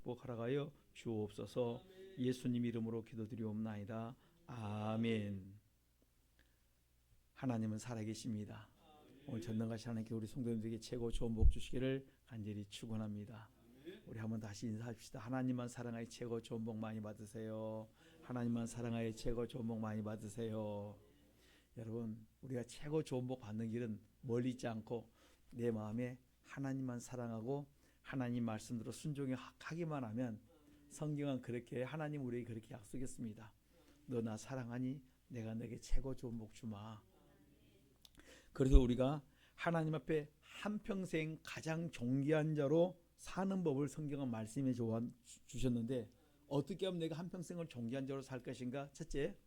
축복 허락하여 주옵소서. 예수님 이름으로 기도드리옵나이다. 아멘. 하나님은 살아계십니다. 오늘 전능하신 하나님께 우리 성도님들에게 최고 좋은 복 주시기를 간절히 축원합니다. 우리 한번 다시 인사합시다. 하나님만 사랑하여 최고 좋은 복 많이 받으세요. 하나님만 사랑하여 최고 좋은 복 많이 받으세요. 여러분, 우리가 최고 좋은 복 받는 길은 멀리 있지 않고 내 마음에 하나님만 사랑하고 하나님 말씀대로 순종하기만 하면, 성경은 그렇게, 하나님 우리에게 그렇게 약속했습니다. 너 나 사랑하니 내가 너에게 최고 좋은 복 주마. 그래서 우리가 하나님 앞에 한평생 가장 존귀한 자로 사는 법을 성경은 말씀해 주셨는데, 어떻게 하면 내가 한평생을 존귀한 자로 살 것인가? 첫째,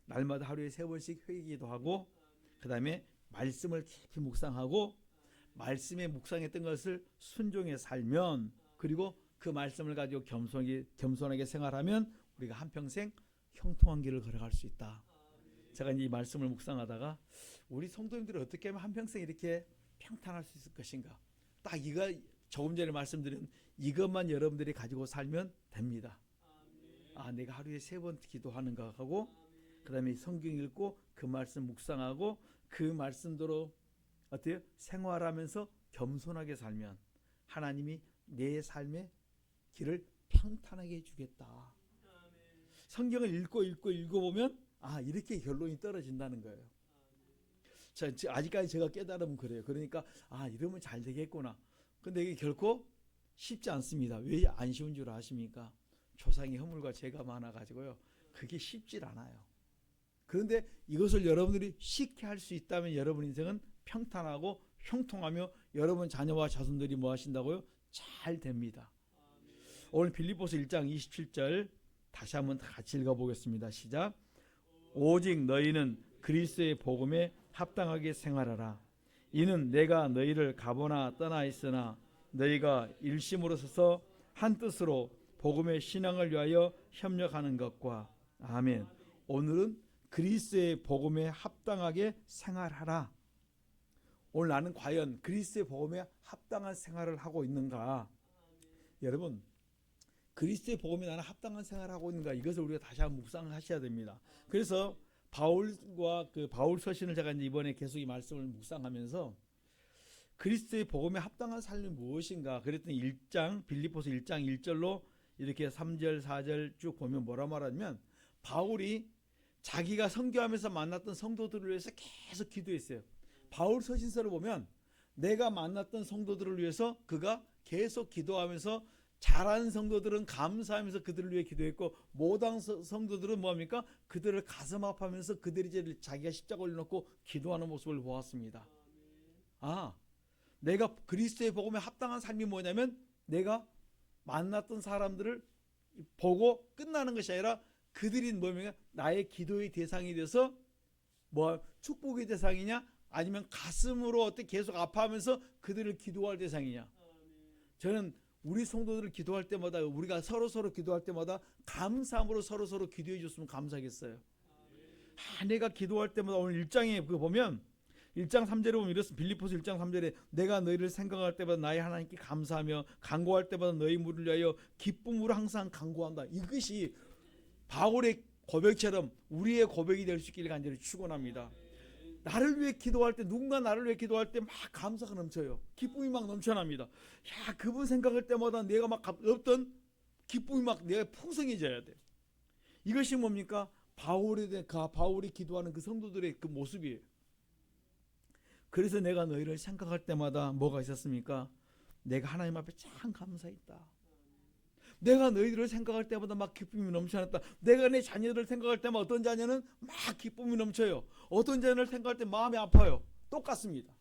날마다 하루에 3번씩 회개기도 하고, 그 다음에 말씀을 깊이 묵상하고, 말씀에 묵상했던 것을 순종해 살면, 그리고 그 말씀을 가지고 겸손하게 생활하면 우리가 한평생 형통한 길을 걸어갈 수 있다. 제가 이 말씀을 묵상하다가 우리 성도님들이 어떻게 하면 한평생 이렇게 평탄할 수 있을 것인가, 딱 이거 조금 전에 말씀드린 이것만 여러분들이 가지고 살면 됩니다. 내가 하루에 3번 기도하는가 하고, 그 다음에 성경 읽고 그 말씀 묵상하고 그 말씀대로 어때요? 생활하면서 겸손하게 살면 하나님이 내 삶의 길을 평탄하게 해주겠다. 성경을 읽어보면 이렇게 결론이 떨어진다는 거예요. 아직까지 제가 깨달으면 그래요. 그러니까 이러면 잘 되겠구나. 근데 이게 결코 쉽지 않습니다. 왜 안 쉬운 줄 아십니까? 조상의 허물과 죄가 많아가지고요, 그게 쉽질 않아요. 그런데 이것을 여러분들이 쉽게 할 수 있다면 여러분 인생은 평탄하고 형통하며 여러분 자녀와 자손들이 뭐 하신다고요? 잘 됩니다. 오늘 빌립보서 1장 27절 다시 한번 같이 읽어보겠습니다. 시작. 오직 너희는 그리스도의 복음에 합당하게 생활하라. 이는 내가 너희를 가보나 떠나 있으나 너희가 일심으로 서서 한 뜻으로 복음의 신앙을 위하여 협력하는 것과. 아멘. 오늘은 그리스도의 복음에 합당하게 생활하라. 오늘 나는 과연 그리스도의 복음에 합당한 생활을 하고 있는가? 여러분, 그리스도의 복음에 나는 합당한 생활을 하고 있는가? 이것을 우리가 다시 한번 묵상하셔야 됩니다. 그래서 바울과 바울 서신을 제가 이번에 계속 이 말씀을 묵상하면서 그리스도의 복음에 합당한 삶이 무엇인가 그랬더니 빌립보서 1장 1절로 이렇게 3절 4절 쭉 보면 뭐라 말하냐면, 바울이 자기가 선교하면서 만났던 성도들을 위해서 계속 기도했어요. 바울 서신서를 보면 내가 만났던 성도들을 위해서 그가 계속 기도하면서, 잘하는 성도들은 감사하면서 그들을 위해 기도했고, 못한 성도들은 뭐합니까? 그들을 가슴 아파하면서 그들이 자기가 십자가 올려놓고 기도하는 모습을 보았습니다. 내가 그리스도의 복음에 합당한 삶이 뭐냐면, 내가 만났던 사람들을 보고 끝나는 것이 아니라 그들이 뭐냐면 나의 기도의 대상이 돼서 축복의 대상이냐, 아니면 가슴으로 어떻게 계속 아파하면서 그들을 기도할 대상이냐. 저는 우리 성도들을 기도할 때마다, 우리가 서로 기도할 때마다 감사함으로 서로 기도해 줬으면 감사하겠어요. 내가 기도할 때마다, 오늘 1장에 보면 1장 3절에 보면 이렇습니다. 빌립보서 1장 3절에 내가 너희를 생각할 때마다 나의 하나님께 감사하며 간구할 때마다 너희 물을 위하여 기쁨으로 항상 간구한다. 이것이 바울의 고백처럼 우리의 고백이 될 수 있기를 간절히 축원합니다. 나를 위해 기도할 때, 누군가 나를 위해 기도할 때 막 감사가 넘쳐요. 기쁨이 막 넘쳐납니다. 그분 생각할 때마다 내가 막 어떤 기쁨이 막 내가 풍성해져야 돼. 이것이 뭡니까? 바울이 기도하는 그 성도들의 그 모습이에요. 그래서 내가 너희를 생각할 때마다 뭐가 있었습니까? 내가 하나님 앞에 참 감사했다. 내가 너희들을 생각할 때마다 막 기쁨이 넘쳐났다. 내가 내 자녀들을 생각할 때마다 어떤 자녀는 막 기쁨이 넘쳐요. 어떤 자녀를 생각할 때 마음이 아파요. 똑같습니다.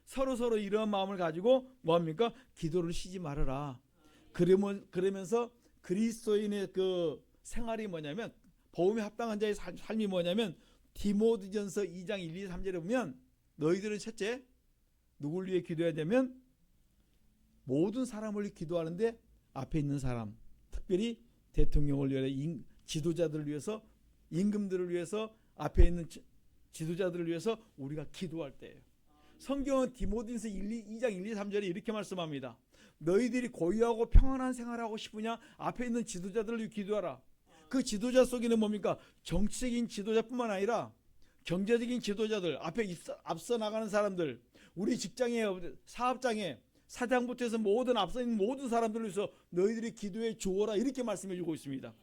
서로 이런 마음을 가지고 뭐합니까? 기도를 쉬지 말아라. 그러면서 그리스도인의 그 생활이 뭐냐면, 복음에 합당한 자의 삶이 뭐냐면, 디모데전서 2장 1, 2, 3절에 보면 너희들은 첫째, 누굴 위해 기도해야 되면 모든 사람을 위해 기도하는데, 앞에 있는 사람, 특별히 대통령을 위해, 지도자들을 위해서, 임금들을 위해서, 앞에 있는 지도자들을 위해서 우리가 기도할 때예요. 성경은 디모데전서 2장 1, 2, 3절에 이렇게 말씀합니다. 너희들이 고유하고 평안한 생활하고 싶으냐? 앞에 있는 지도자들을 위해 기도하라. 그 지도자 속에는 뭡니까? 정치적인 지도자뿐만 아니라 경제적인 지도자들, 앞에 앞서 나가는 사람들, 우리 직장에, 사업장에, 사장부터 해서 모든 앞서 있는 모든 사람들을 위해서 너희들이 기도해 주어라, 이렇게 말씀해 주고 있습니다.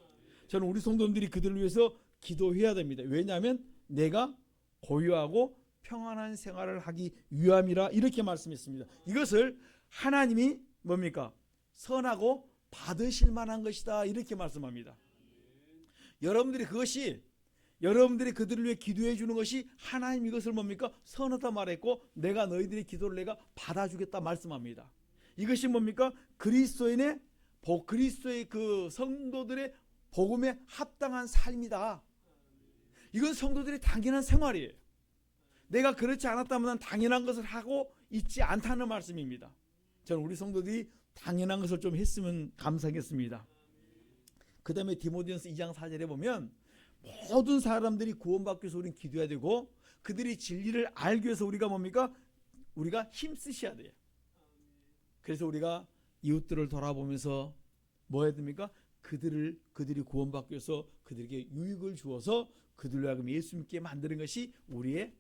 저는 우리 성도님들이 그들을 위해서 기도해야 됩니다. 왜냐하면 내가 고유하고 평안한 생활을 하기 위함이라, 이렇게 말씀했습니다. 이것을 하나님이 뭡니까? 선하고 받으실 만한 것이다, 이렇게 말씀합니다. 여러분들이 그들을 위해 기도해 주는 것이 하나님 이것을 뭡니까? 선하다 말했고 내가 너희들의 기도를 내가 받아주겠다 말씀합니다. 이것이 뭡니까? 그리스도의 그 성도들의 복음에 합당한 삶이다. 이건 성도들의 당연한 생활이에요. 내가 그렇지 않았다면 당연한 것을 하고 있지 않다는 말씀입니다. 저는 우리 성도들이 당연한 것을 좀 했으면 감사하겠습니다. 그 다음에 디모데전서 2장 4절에 보면 모든 사람들이 구원받기 위해서 우리는 기도해야 되고 그들이 진리를 알기 위해서 우리가 뭡니까? 우리가 힘쓰셔야 돼요. 그래서 우리가 이웃들을 돌아보면서 뭐 해야 됩니까? 그들이 구원받기 위해서 그들에게 유익을 주어서 그들로 하여금 예수 믿게 만드는 것이 우리의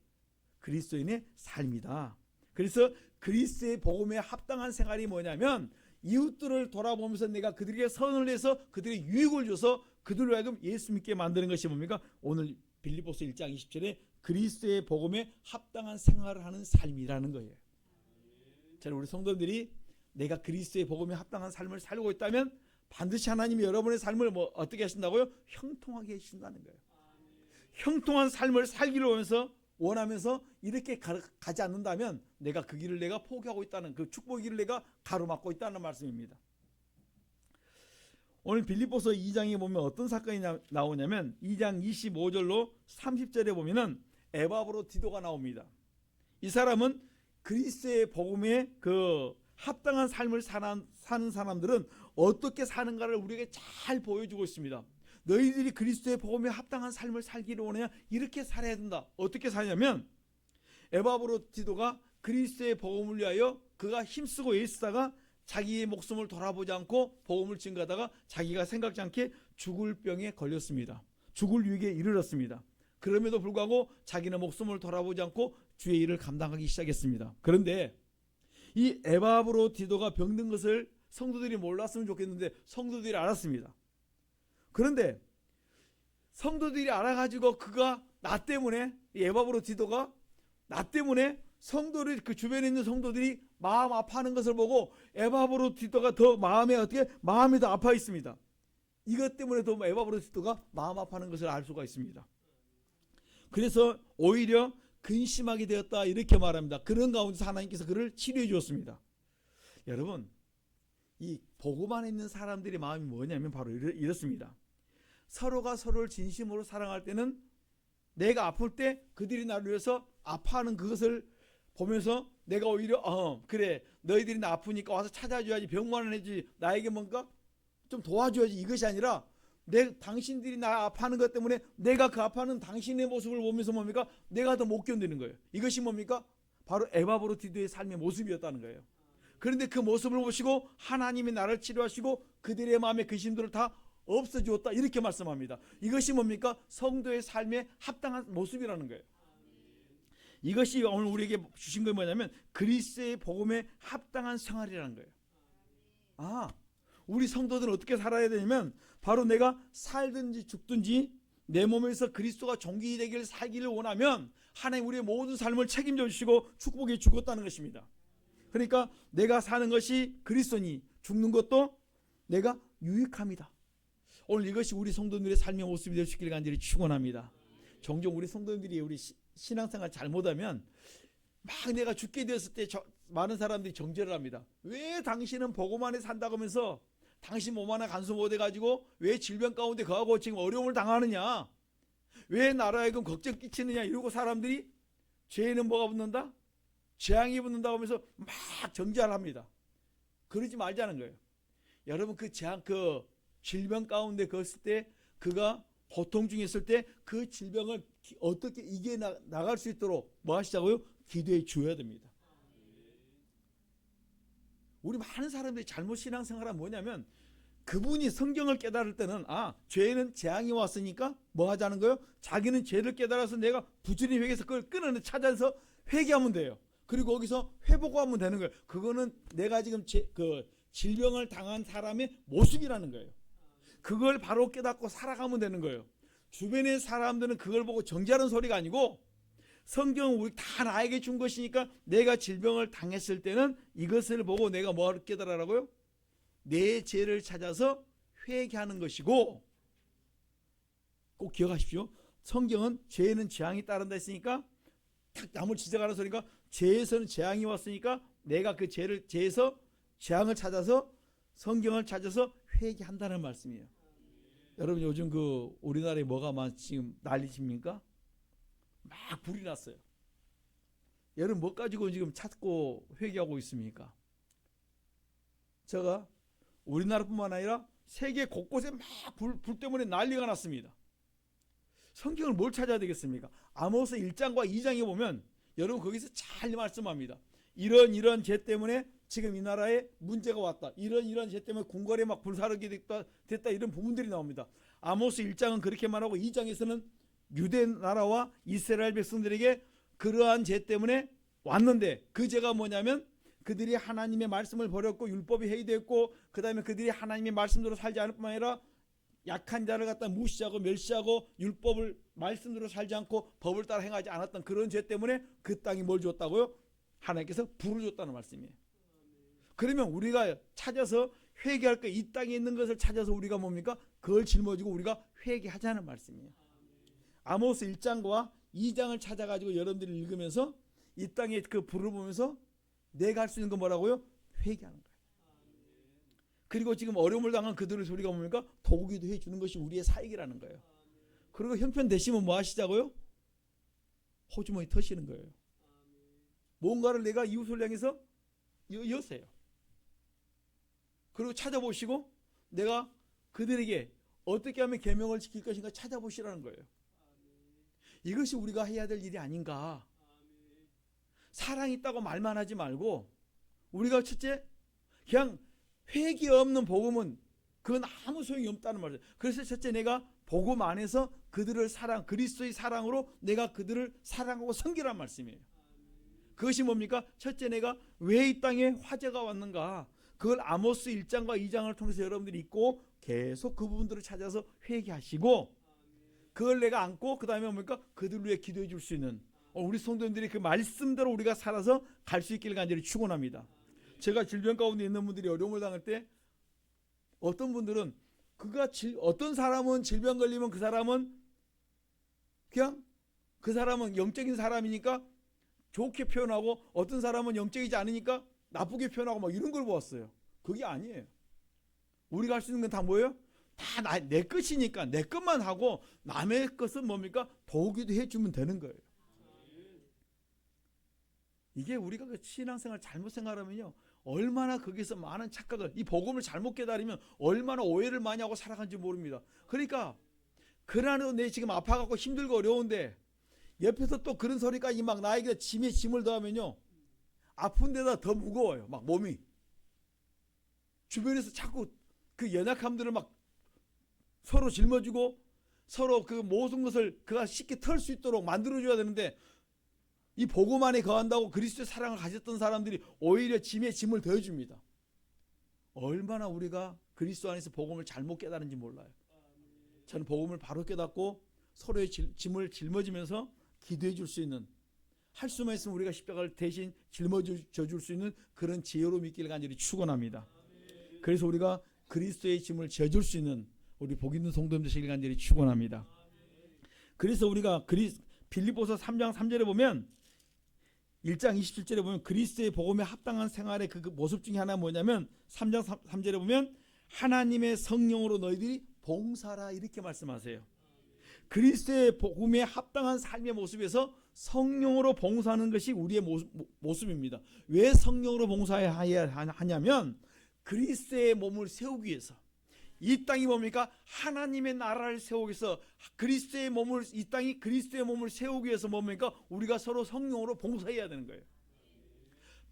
그리스도인의 삶이다. 그래서 그리스도의 복음에 합당한 생활이 뭐냐면 이웃들을 돌아보면서 내가 그들에게 선을 내서 그들의 유익을 줘서 그들로 하여금 예수 믿게 만드는 것이 뭡니까? 오늘 빌립보서 1장 20절에 그리스도의 복음에 합당한 생활을 하는 삶이라는 거예요. 저는 우리 성도들이 내가 그리스도의 복음에 합당한 삶을 살고 있다면 반드시 하나님이 여러분의 삶을 어떻게 하신다고요? 형통하게 하신다는 거예요. 형통한 삶을 살기로 원하면서 이렇게 가지 않는다면 내가 그 길을 내가 포기하고 있다는, 그 축복의 길을 내가 가로막고 있다는 말씀입니다. 오늘 빌립보서 2장에 보면 어떤 사건이 나오냐면 2장 25절로 30절에 보면은 에바브로디도가 나옵니다. 이 사람은 그리스도의 복음에 그 합당한 삶을 사는 사람들은 어떻게 사는가를 우리에게 잘 보여주고 있습니다. 너희들이 그리스도의 복음에 합당한 삶을 살기를 원하냐? 이렇게 살아야 된다. 어떻게 사냐면 에바브로디도가 그리스도의 복음을 위하여 그가 힘쓰고 애쓰다가 자기의 목숨을 돌아보지 않고 복음을 증거하다가 자기가 생각지 않게 죽을 병에 걸렸습니다. 죽을 위기에 이르렀습니다. 그럼에도 불구하고 자기는 목숨을 돌아보지 않고 주의 일을 감당하기 시작했습니다. 그런데 이 에바브로디도가 병든 것을 성도들이 몰랐으면 좋겠는데 성도들이 알았습니다. 그런데 성도들이 알아가지고 그가 나 때문에, 에바브로디도가 나 때문에 성도들, 그 주변에 있는 성도들이 마음 아파하는 것을 보고 에바브로디도가 더 마음이 더 아파 있습니다. 이것 때문에 더 에바브로디도가 마음 아파하는 것을 알 수가 있습니다. 그래서 오히려 근심하게 되었다, 이렇게 말합니다. 그런 가운데서 하나님께서 그를 치료해 주었습니다. 여러분, 이 복음 안에 있는 사람들의 마음이 뭐냐면 바로 이렇습니다. 서로가 서로를 진심으로 사랑할 때는 내가 아플 때 그들이 나를 위해서 아파하는 그것을 보면서 내가 오히려 그래, 너희들이 나 아프니까 와서 찾아줘야지, 병만은 해주지, 나에게 뭔가 좀 도와줘야지, 이것이 아니라 당신들이 나 아파하는 것 때문에 내가 그 아파하는 당신의 모습을 보면서 뭡니까? 내가 더 못 견디는 거예요. 이것이 뭡니까? 바로 에바브로디도의 삶의 모습이었다는 거예요. 그런데 그 모습을 보시고 하나님이 나를 치료하시고 그들의 마음의 근심들을 다 없어주었다, 이렇게 말씀합니다. 이것이 뭡니까? 성도의 삶에 합당한 모습이라는 거예요. 이것이 오늘 우리에게 주신 게 뭐냐면 그리스도의 복음에 합당한 생활이라는 거예요. 우리 성도들은 어떻게 살아야 되냐면 바로 내가 살든지 죽든지 내 몸에서 그리스도가 존귀되기를 살기를 원하면 하나님 우리의 모든 삶을 책임져 주시고 축복해 주겠다는 것입니다. 그러니까 내가 사는 것이 그리스도니 죽는 것도 내가 유익함이다. 오늘 이것이 우리 성도들의 삶의 모습이 될 수 있기를 간절히 축원합니다. 종종 우리 성도들이 우리 신앙생활 잘못하면 막 내가 죽게 되었을 때 많은 사람들이 정죄를 합니다. 왜 당신은 복음 안에 산다고 하면서 당신 몸 하나 간수 못해가지고 왜 질병 가운데 거하고 지금 어려움을 당하느냐, 왜 나라에 걱정 끼치느냐, 이러고 사람들이 죄에는 뭐가 붙는다? 재앙이 붙는다고 하면서 막 정죄를 합니다. 그러지 말자는 거예요. 여러분, 그 질병 가운데 걷을 때, 그가 고통 중에 있을 때 그 질병을 어떻게 이겨나갈 수 있도록 뭐 하시자고요? 기도해 주어야 됩니다. 우리 많은 사람들이 잘못 신앙생활은 뭐냐면 그분이 성경을 깨달을 때는 죄는 재앙이 왔으니까 뭐 하자는 거예요? 자기는 죄를 깨달아서 내가 부지런히 회개해서 그걸 끊어내 찾아서 회개하면 돼요. 그리고 거기서 회복하면 되는 거예요. 그거는 내가 지금 질병을 당한 사람의 모습이라는 거예요. 그걸 바로 깨닫고 살아가면 되는 거예요. 주변의 사람들은 그걸 보고 정죄하는 소리가 아니고 성경은 우리 다 나에게 준 것이니까 내가 질병을 당했을 때는 이것을 보고 내가 뭐를 깨달으라고요? 내 죄를 찾아서 회개하는 것이고, 꼭 기억하십시오. 성경은 죄는 재앙이 따른다 했으니까 탁 남을 지적하는 소리가 죄에서는 재앙이 왔으니까 내가 그 죄에서 재앙을 찾아서 성경을 찾아서 회개한다는 말씀이에요. 여러분 요즘 우리나라에 뭐가 지금 난리십니까? 막 불이 났어요. 여러분 뭐 가지고 지금 찾고 회개하고 있습니까? 제가 우리나라뿐만 아니라 세계 곳곳에 막 불 때문에 난리가 났습니다. 성경을 뭘 찾아야 되겠습니까? 아모스 1장과 2장에 보면 여러분 거기서 잘 말씀합니다. 이런 죄 때문에 지금 이 나라에 문제가 왔다. 이런 죄 때문에 궁궐에 막 불사르게 됐다. 이런 부분들이 나옵니다. 아모스 1장은 그렇게 말하고 2장에서는 유대 나라와 이스라엘 백성들에게 그러한 죄 때문에 왔는데 그 죄가 뭐냐면 그들이 하나님의 말씀을 버렸고 율법이 해이되었고 그 다음에 그들이 하나님의 말씀대로 살지 않을 뿐만 아니라 약한 자를 갖다 무시하고 멸시하고 율법을 말씀대로 살지 않고 법을 따라 행하지 않았던 그런 죄 때문에 그 땅이 뭘 줬다고요? 하나님께서 불을 줬다는 말씀이에요. 그러면 우리가 찾아서 회개할 거 이 땅에 있는 것을 찾아서 우리가 뭡니까? 그걸 짊어지고 우리가 회개하자는 말씀이에요. 아모스 1장과 2장을 찾아가지고 여러분들이 읽으면서 이 땅에 그 불을 보면서 내가 할 수 있는 건 뭐라고요? 회개하는 거예요. 그리고 지금 어려움을 당한 그들의 소리가 뭡니까? 도구기도 해주는 것이 우리의 사역이라는 거예요. 그리고 형편 되시면 뭐 하시자고요? 호주머니 터시는 거예요. 뭔가를 내가 이웃을 향해서 여세요. 그리고 찾아보시고 내가 그들에게 어떻게 하면 계명을 지킬 것인가 찾아보시라는 거예요. 이것이 우리가 해야 될 일이 아닌가. 사랑이 있다고 말만 하지 말고 우리가 첫째 그냥 회개 없는 복음은 그건 아무 소용이 없다는 말이에요. 그래서 첫째 내가 복음 안에서 그들을 그리스도의 사랑으로 내가 그들을 사랑하고 섬기란 말씀이에요. 그것이 뭡니까? 첫째 내가 왜 이 땅에 화재가 왔는가 그걸 아모스 1장과 2장을 통해서 여러분들이 읽고 계속 그 부분들을 찾아서 회개하시고 그걸 내가 안고 그 다음에 뭡니까? 그들 위해 기도해 줄 수 있는 우리 성도님들이 그 말씀대로 우리가 살아서 갈 수 있기를 간절히 축원합니다. 제가 질병 가운데 있는 분들이 어려움을 당할 때 어떤 분들은 어떤 사람은 질병 걸리면 그 사람은 그냥 그 사람은 영적인 사람이니까 좋게 표현하고 어떤 사람은 영적이지 않으니까 나쁘게 표현하고 막 이런 걸 보았어요. 그게 아니에요. 우리가 할 수 있는 건 다 뭐예요? 다 내 것이니까 내 것만 하고 남의 것은 뭡니까? 도우기도 해주면 되는 거예요. 이게 우리가 그 신앙생활 잘못 생각하면요 얼마나 거기서 많은 착각을 이 복음을 잘못 깨달으면 얼마나 오해를 많이 하고 살아간지 모릅니다. 그러니까 그러나 내 지금 아파갖고 힘들고 어려운데 옆에서 또 그런 소리까지 막 나에게 짐에 짐을 더하면요 아픈 데다 더 무거워요. 막 몸이 주변에서 자꾸 그 연약함들을 막 서로 짊어지고 서로 그 모든 것을 그가 쉽게 털 수 있도록 만들어줘야 되는데 이 복음 안에 거한다고 그리스도의 사랑을 가졌던 사람들이 오히려 짐에 짐을 더해줍니다. 얼마나 우리가 그리스도 안에서 복음을 잘못 깨달은지 몰라요. 저는 복음을 바로 깨닫고 서로의 짐을 짊어지면서 기도해 줄 수 있는 할 수만 있으면 우리가 십자가를 대신 짊어져 줄 수 있는 그런 지혜로 믿기를 간절히 축원합니다. 그래서 우리가 그리스도의 짐을 져줄 수 있는 우리 복 있는 성도님들 되시길 간절히 축원합니다. 그래서 우리가 빌립보서 3장 3절에 보면 1장 27절에 보면 그리스도의 복음에 합당한 생활의 그 모습 중에 하나 뭐냐면 3장 3절에 보면 하나님의 성령으로 너희들이 봉사라 이렇게 말씀하세요. 그리스도의 복음에 합당한 삶의 모습에서 성령으로 봉사하는 것이 우리의 모습입니다. 왜 성령으로 봉사해야 하냐면 그리스도의 몸을 세우기 위해서 이 땅이 뭡니까? 하나님의 나라를 세우기 위해서 그리스도의 몸을 이 땅이 그리스도의 몸을 세우기 위해서 뭡니까? 우리가 서로 성령으로 봉사해야 되는 거예요.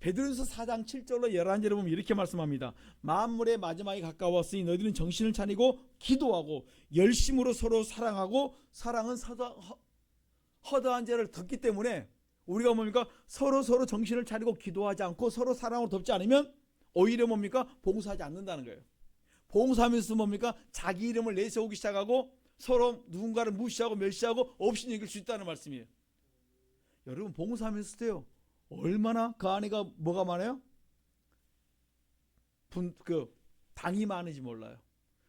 베드로전서 4장 7절로 11절에 보면 이렇게 말씀합니다. 만물의 마지막이 가까웠으니 너희들은 정신을 차리고 기도하고 열심으로 서로 사랑하고 사랑은 허다한 죄를 덮기 때문에 우리가 뭡니까? 서로 정신을 차리고 기도하지 않고 서로 사랑으로 덮지 않으면 오히려 뭡니까? 봉사하지 않는다는 거예요. 봉사하면서 뭡니까? 자기 이름을 내세우기 시작하고 서로 누군가를 무시하고 멸시하고 없이 여길 수 있다는 말씀이에요. 여러분 봉사하면서도요, 얼마나 그 안에가 뭐가 많아요? 당이 많은지 몰라요.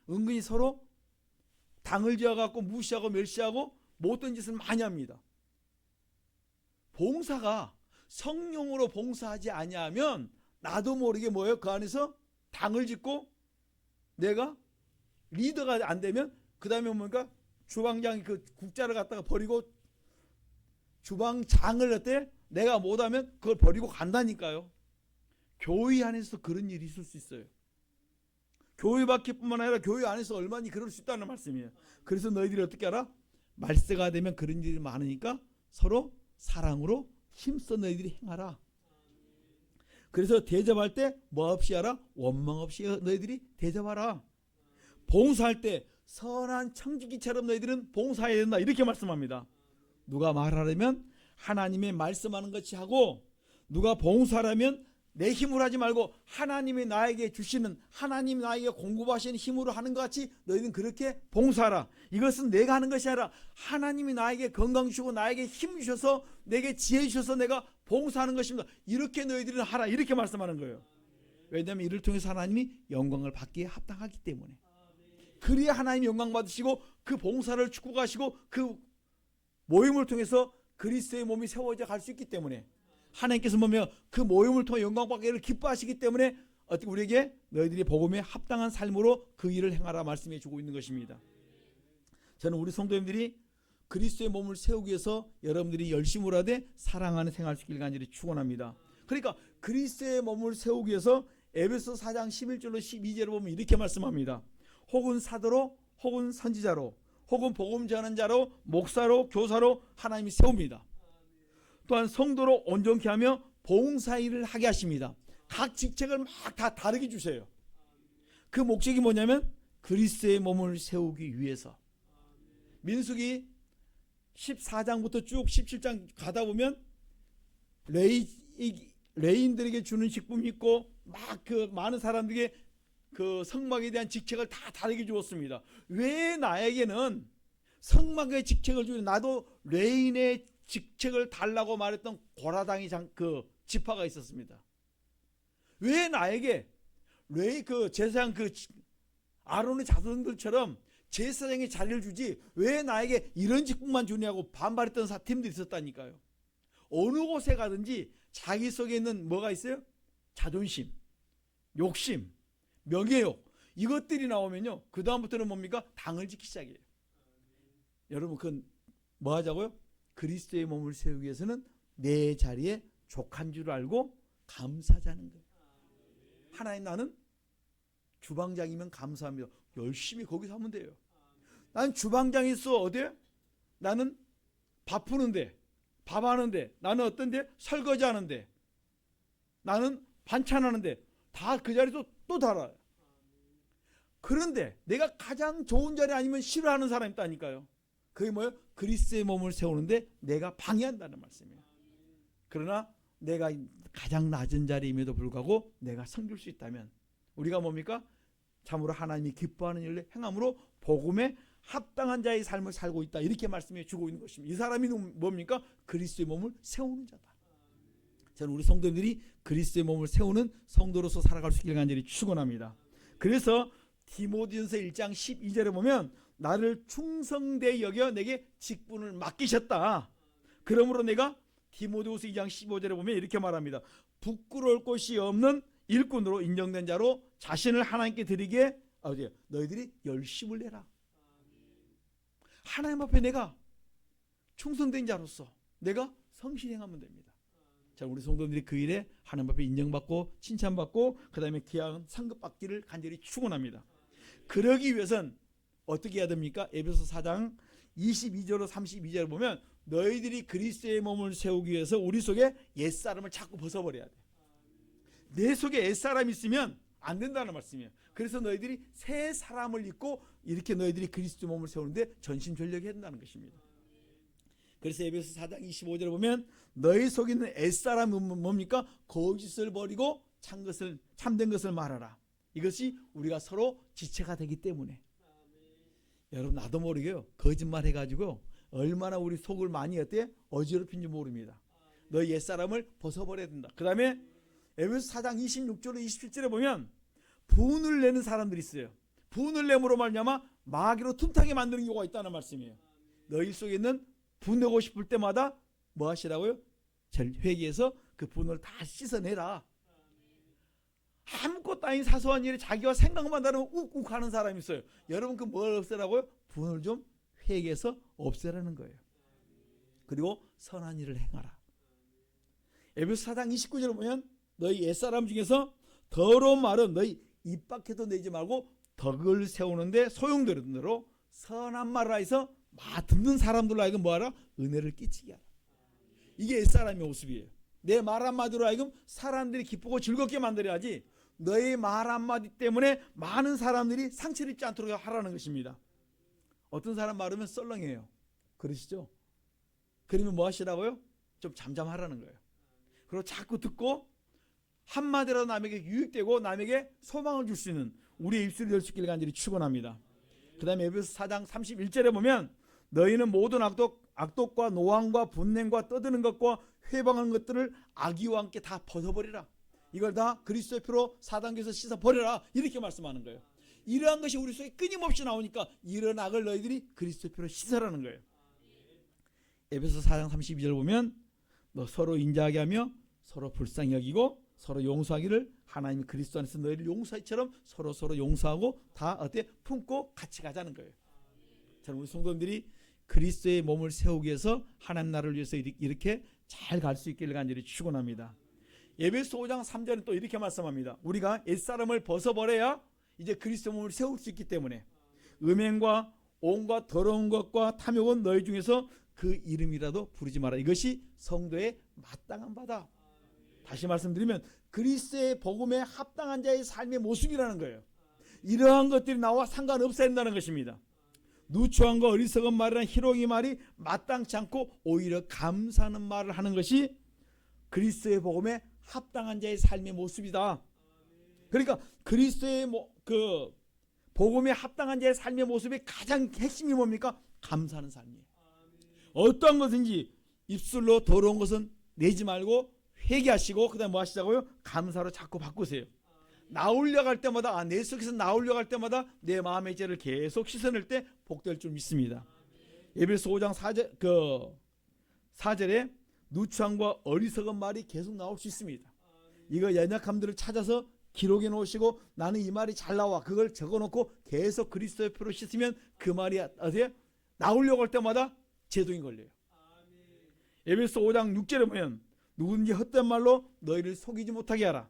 은근히 서로 당을 지어갖고 무시하고 멸시하고 못된 짓을 많이 합니다. 봉사가 성령으로 봉사하지 아니하면 나도 모르게 뭐예요? 그 안에서 당을 짓고 내가 리더가 안 되면 그 다음에 뭡니까? 주방장이 그 국자를 갖다가 버리고 주방장을 어때? 내가 못하면 그걸 버리고 간다니까요. 교회 안에서 그런 일이 있을 수 있어요. 교회 밖뿐만 아니라 교회 안에서 얼마나 그럴 수 있다는 말씀이에요. 그래서 너희들이 어떻게 알아? 말세가 되면 그런 일이 많으니까 서로 사랑으로 힘써 너희들이 행하라. 그래서 대접할 때 뭐 없이 하라? 원망 없이 너희들이 대접하라. 봉사할 때 선한 청지기처럼 너희들은 봉사해야 된다. 이렇게 말씀합니다. 누가 말하려면 하나님의 말씀하는 것이 하고, 누가 봉사하려면 내 힘으로 하지 말고 하나님이 나에게 주시는, 하나님이 나에게 공급하시는 힘으로 하는 것 같이 너희는 그렇게 봉사하라. 이것은 내가 하는 것이 아니라 하나님이 나에게 건강 주시고 나에게 힘 주셔서 내게 지혜 주셔서 내가 봉사하는 것입니다. 이렇게 너희들은 하라. 이렇게 말씀하는 거예요. 왜냐하면 이를 통해서 하나님이 영광을 받기에 합당하기 때문에. 그래야 하나님이 영광 받으시고 그 봉사를 축복하시고 그 모임을 통해서 그리스도의 몸이 세워져 갈 수 있기 때문에, 하나님께서 보면 그 모임을 통해 영광 받기를 기뻐하시기 때문에 어떻게 우리에게 너희들이 복음에 합당한 삶으로 그 일을 행하라 말씀해 주고 있는 것입니다. 저는 우리 성도님들이 그리스도의 몸을 세우기 위해서 여러분들이 열심으로 하되 사랑하는 생활 수 있기를 간절히 축원합니다. 그러니까 그리스도의 몸을 세우기 위해서 에베소 4장 11절로 12절을 보면 이렇게 말씀합니다. 혹은 사도로, 혹은 선지자로, 혹은 복음 전하는 자로, 목사로, 교사로 하나님이 세웁니다. 또한 성도로 온전케 하며 봉사일을 하게 하십니다. 각 직책을 막 다 다르게 주세요. 그 목적이 뭐냐면 그리스도의 몸을 세우기 위해서. 민수기 14장부터 쭉 17장 가다 보면 레인들에게 주는 직분이 있고 막 그 많은 사람들에게 그 성막에 대한 직책을 다 다르게 주었습니다. 왜 나에게는 성막의 직책을 주니 나도 레인의 직책을 달라고 말했던 고라당이 그 지파가 있었습니다. 왜 나에게 그 제사장 그 아론의 자손들처럼 제사장의 자리를 주지 왜 나에게 이런 직분만 주냐고 반발했던 팀도 있었다니까요. 어느 곳에 가든지 자기 속에 있는 뭐가 있어요? 자존심, 욕심, 명예욕, 이것들이 나오면요, 그 다음부터는 뭡니까? 당을 짓기 시작해요. 여러분 그건 뭐 하자고요? 그리스도의 몸을 세우기 위해서는 내 자리에 족한 줄 알고 감사하자는 거예요. 하나님, 나는 주방장이면 감사합니다. 열심히 거기서 하면 돼요. 나는 주방장이 있어. 어디에? 나는 밥 푸는데, 밥 하는데, 나는 어떤데? 설거지 하는데, 나는 반찬 하는데, 다 그 자리에서 또 달아요. 그런데 내가 가장 좋은 자리 아니면 싫어하는 사람이 있다니까요. 그게 뭐예요? 그리스도의 몸을 세우는데 내가 방해한다는 말씀이에요. 그러나 내가 가장 낮은 자리임에도 불구하고 내가 섬길 수 있다면 우리가 뭡니까? 참으로 하나님이 기뻐하는 일을 행함으로 복음에 합당한 자의 삶을 살고 있다. 이렇게 말씀해 주고 있는 것입니다. 이 사람이 뭡니까? 그리스도의 몸을 세우는 자다. 저는 우리 성도들이 그리스도의 몸을 세우는 성도로서 살아갈 수 있기를 간절히 축원합니다. 그래서 디모데전서 1장 12절에 보면 나를 충성되이 여겨 내게 직분을 맡기셨다. 그러므로 내가 디모데후서 2장 15절에 보면 이렇게 말합니다. 부끄러울 것이 없는 일꾼으로 인정된 자로 자신을 하나님께 드리기에 너희들이 열심을 내라. 하나님 앞에 내가 충성된 자로서 내가 성실히 행하면 됩니다. 자, 우리 성도들이 그 일에 하나님 앞에 인정받고 칭찬받고 그 다음에 귀한 상급받기를 간절히 축원합니다. 그러기 위해선 어떻게 해야 됩니까? 에베소 4장 22절로 32절을 보면 너희들이 그리스도의 몸을 세우기 위해서 우리 속에 옛사람을 자꾸 벗어버려야 돼. 내 속에 옛사람이 있으면 안 된다는 말씀이에요. 그래서 너희들이 새 사람을 입고 이렇게 너희들이 그리스도 몸을 세우는데 전심전력해야 된다는 것입니다. 그래서 에베소 4장 25절에 보면 너희 속에 있는 옛사람은 뭡니까? 거짓을 버리고 참된 것을 말하라. 이것이 우리가 서로 지체가 되기 때문에. 여러분 나도 모르게요. 거짓말 해가지고 얼마나 우리 속을 많이 어지럽힌지 모릅니다. 너희 옛사람을 벗어버려야 된다. 그 다음에 에베소 4장 26절로 27절에 보면 분을 내는 사람들이 있어요. 분을 내므로 말미암아 마귀로 틈타게 만드는 경우가 있다는 말씀이에요. 너희 속에 있는 분내고 싶을 때마다 뭐 하시라고요? 회개해서 그 분을 다 씻어내라. 아무것도 아닌 사소한 일에 자기와 생각만 다르면 욱욱 하는 사람이 있어요. 여러분 그 뭘 없애라고요? 분을 좀 회개해서 없애라는 거예요. 그리고 선한 일을 행하라. 에베소 4장 29절에 보면 너희 옛사람 중에서 더러운 말은 너희 입 밖에도 내지 말고 덕을 세우는데 소용되는 대로 선한 말을 해서 듣는 사람들로 하여금 뭐하라? 은혜를 끼치게 하라. 이게 옛사람의 모습이에요. 내 말 한마디로 하여금 사람들이 기쁘고 즐겁게 만들어야지 너의 말 한마디 때문에 많은 사람들이 상처를 입지 않도록 하라는 것입니다. 어떤 사람 말하면 썰렁해요. 그러시죠? 그러면 뭐 하시라고요? 좀 잠잠하라는 거예요. 그리고 자꾸 듣고 한마디라도 남에게 유익되고 남에게 소망을 줄 수 있는 우리의 입술이 될 수 있기를 간절히 축원합니다. 그 다음에 에베소 4장 31절에 보면 너희는 모든 악독과 노함과 분냄과 떠드는 것과 회방하는 것들을 악의와 함께 다 벗어버리라. 이걸 다 그리스도의 피로 사단계에서 씻어버려라. 이렇게 말씀하는 거예요. 이러한 것이 우리 속에 끊임없이 나오니까 이런 악을 너희들이 그리스도의 피로 씻어라는 거예요. 에베소 4장 32절 보면 너 서로 인자하게 하며 서로 불쌍히 여기고 서로 용서하기를 하나님이 그리스도 안에서 너희를 용서처럼 서로 용서하고 다 품고 같이 가자는 거예요. 자, 우리 성도님들이 그리스도의 몸을 세우기 위해서 하나님 나라를 위해서 이렇게 잘 갈 수 있기를 간절히 축원합니다. 에베소 5장 3절은 또 이렇게 말씀합니다. 우리가 옛사람을 벗어버려야 이제 그리스도 몸을 세울 수 있기 때문에 음행과 온갖 더러운 것과 탐욕은 너희 중에서 그 이름이라도 부르지 마라. 이것이 성도의 마땅한 바다. 다시 말씀드리면 그리스도의 복음에 합당한 자의 삶의 모습이라는 거예요. 이러한 것들이 나와 상관없어야 한다는 것입니다. 누추함과 어리석은 말이란 희롱의 말이 마땅치 않고 오히려 감사하는 말을 하는 것이 그리스도의 복음에 합당한 자의 삶의 모습이다. 그러니까 그리스도의 그 복음에 합당한 자의 삶의 모습의 가장 핵심이 뭡니까? 감사하는 삶이에요. 어떠한 것인지 입술로 더러운 것은 내지 말고 회개하시고 그다음에 뭐 하시자고요? 감사로 자꾸 바꾸세요. 나오려고 할 때마다 내 속에서 나오려고 할 때마다 내 마음의 죄를 계속 씻어낼 때 복될 줄 믿습니다. 에베소 5장 4절에 누추함과 어리석은 말이 계속 나올 수 있습니다. 이거 연약함들을 찾아서 기록해 놓으시고 나는 이 말이 잘 나와 그걸 적어놓고 계속 그리스도의 피로 씻으면 그 말이 어디에 나오려고 할 때마다 제동이 걸려요. 에베소 5장 6절에 보면 누구든지 헛된 말로 너희를 속이지 못하게 하라.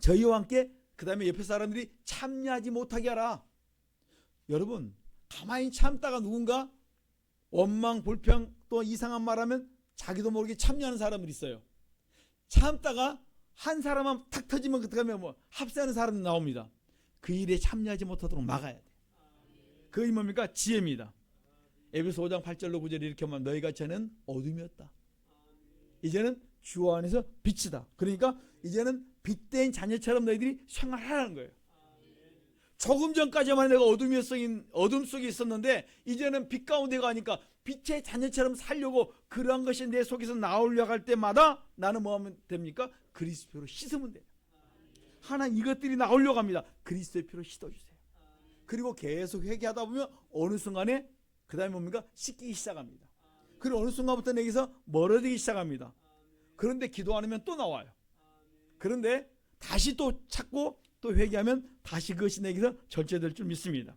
저희와 함께 그 다음에 옆에 사람들이 참여하지 못하게 하라. 여러분 가만히 참다가 누군가 원망 불평 또 이상한 말하면 자기도 모르게 참여하는 사람들이 있어요. 참다가 한 사람만 탁 터지면 그때 가면 합세하는 사람이 나옵니다. 그 일에 참여하지 못하도록 막아야 돼. 그게 뭡니까? 지혜입니다. 에베소 5장 8절로 9절에 이렇게 하면 너희가 전에는 어둠이었다. 이제는 주 안에서 빛이다. 그러니까 이제는 빛된 자녀처럼 너희들이 생활하라는 거예요. 조금 전까지만 내가 어둠 속에 있었는데 이제는 빛 가운데 가니까 빛의 자녀처럼 살려고 그러한 것이 내 속에서 나오려고 할 때마다 나는 뭐 하면 됩니까? 그리스도의 피로 씻으면 돼요. 하나님 이것들이 나오려고 합니다. 그리스도의 피로 씻어주세요. 그리고 계속 회개하다 보면 어느 순간에 그 다음에 뭡니까? 씻기기 시작합니다. 그리고 어느 순간부터 내게서 멀어지기 시작합니다. 그런데 기도 안 하면 또 나와요. 그런데 다시 또 찾고 또 회개하면 다시 그것이 내게서 절제될 줄 믿습니다.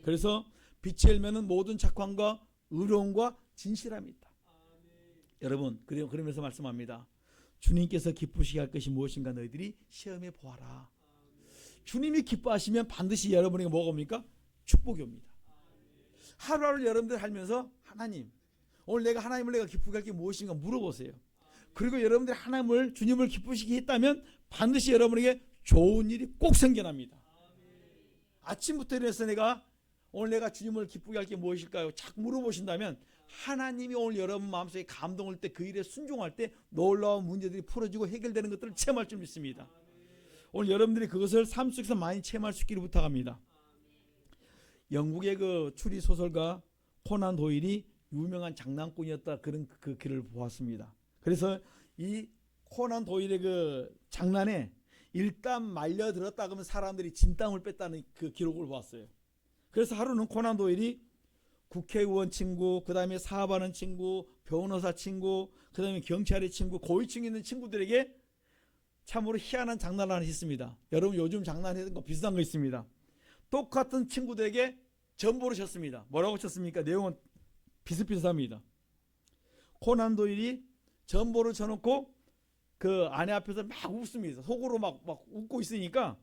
그래서 빛의 열매는 모든 착함과 의로움과 진실함이 있다. 여러분 그러면서 말씀합니다. 주님께서 기쁘시게 할 것이 무엇인가 너희들이 시험해 보아라. 주님이 기뻐하시면 반드시 여러분에게 뭐가 옵니까? 축복이 옵니다. 하루하루 여러분들 살면서 하나님 오늘 하나님을 내가 기쁘게 할 게 무엇인가 물어보세요. 그리고 여러분들이 하나님을 주님을 기쁘시게 했다면 반드시 여러분에게 좋은 일이 꼭 생겨납니다. 아침부터 일어나서 오늘 내가 주님을 기쁘게 할 게 무엇일까요? 자꾸 물어보신다면 하나님이 오늘 여러분 마음속에 감동할 때 그 일에 순종할 때 놀라운 문제들이 풀어지고 해결되는 것들을 체험할 줄 믿습니다. 오늘 여러분들이 그것을 삶 속에서 많이 체험할 수 있기를 부탁합니다. 영국의 그 추리 소설가 코난 도일이 유명한 장난꾼이었다 그런 그 글을 보았습니다. 그래서 이 코난 도일의 그 장난에 일단 말려들었다 그러면 사람들이 진땀을 뺐다는 그 기록을 보았어요. 그래서 하루는 코난 도일이 국회의원 친구, 그 다음에 사업하는 친구, 변호사 친구, 그 다음에 경찰의 친구, 고위층에 있는 친구들에게 참으로 희한한 장난을 하나 했습니다. 여러분 요즘 장난하는 거 비슷한 거 있습니다. 똑같은 친구들에게 전보를 쳤습니다. 뭐라고 쳤습니까? 내용은 비슷비슷합니다. 코난 도일이 전보를 쳐놓고 그 아내 앞에서 막 웃습니다. 속으로 막 웃고 있으니까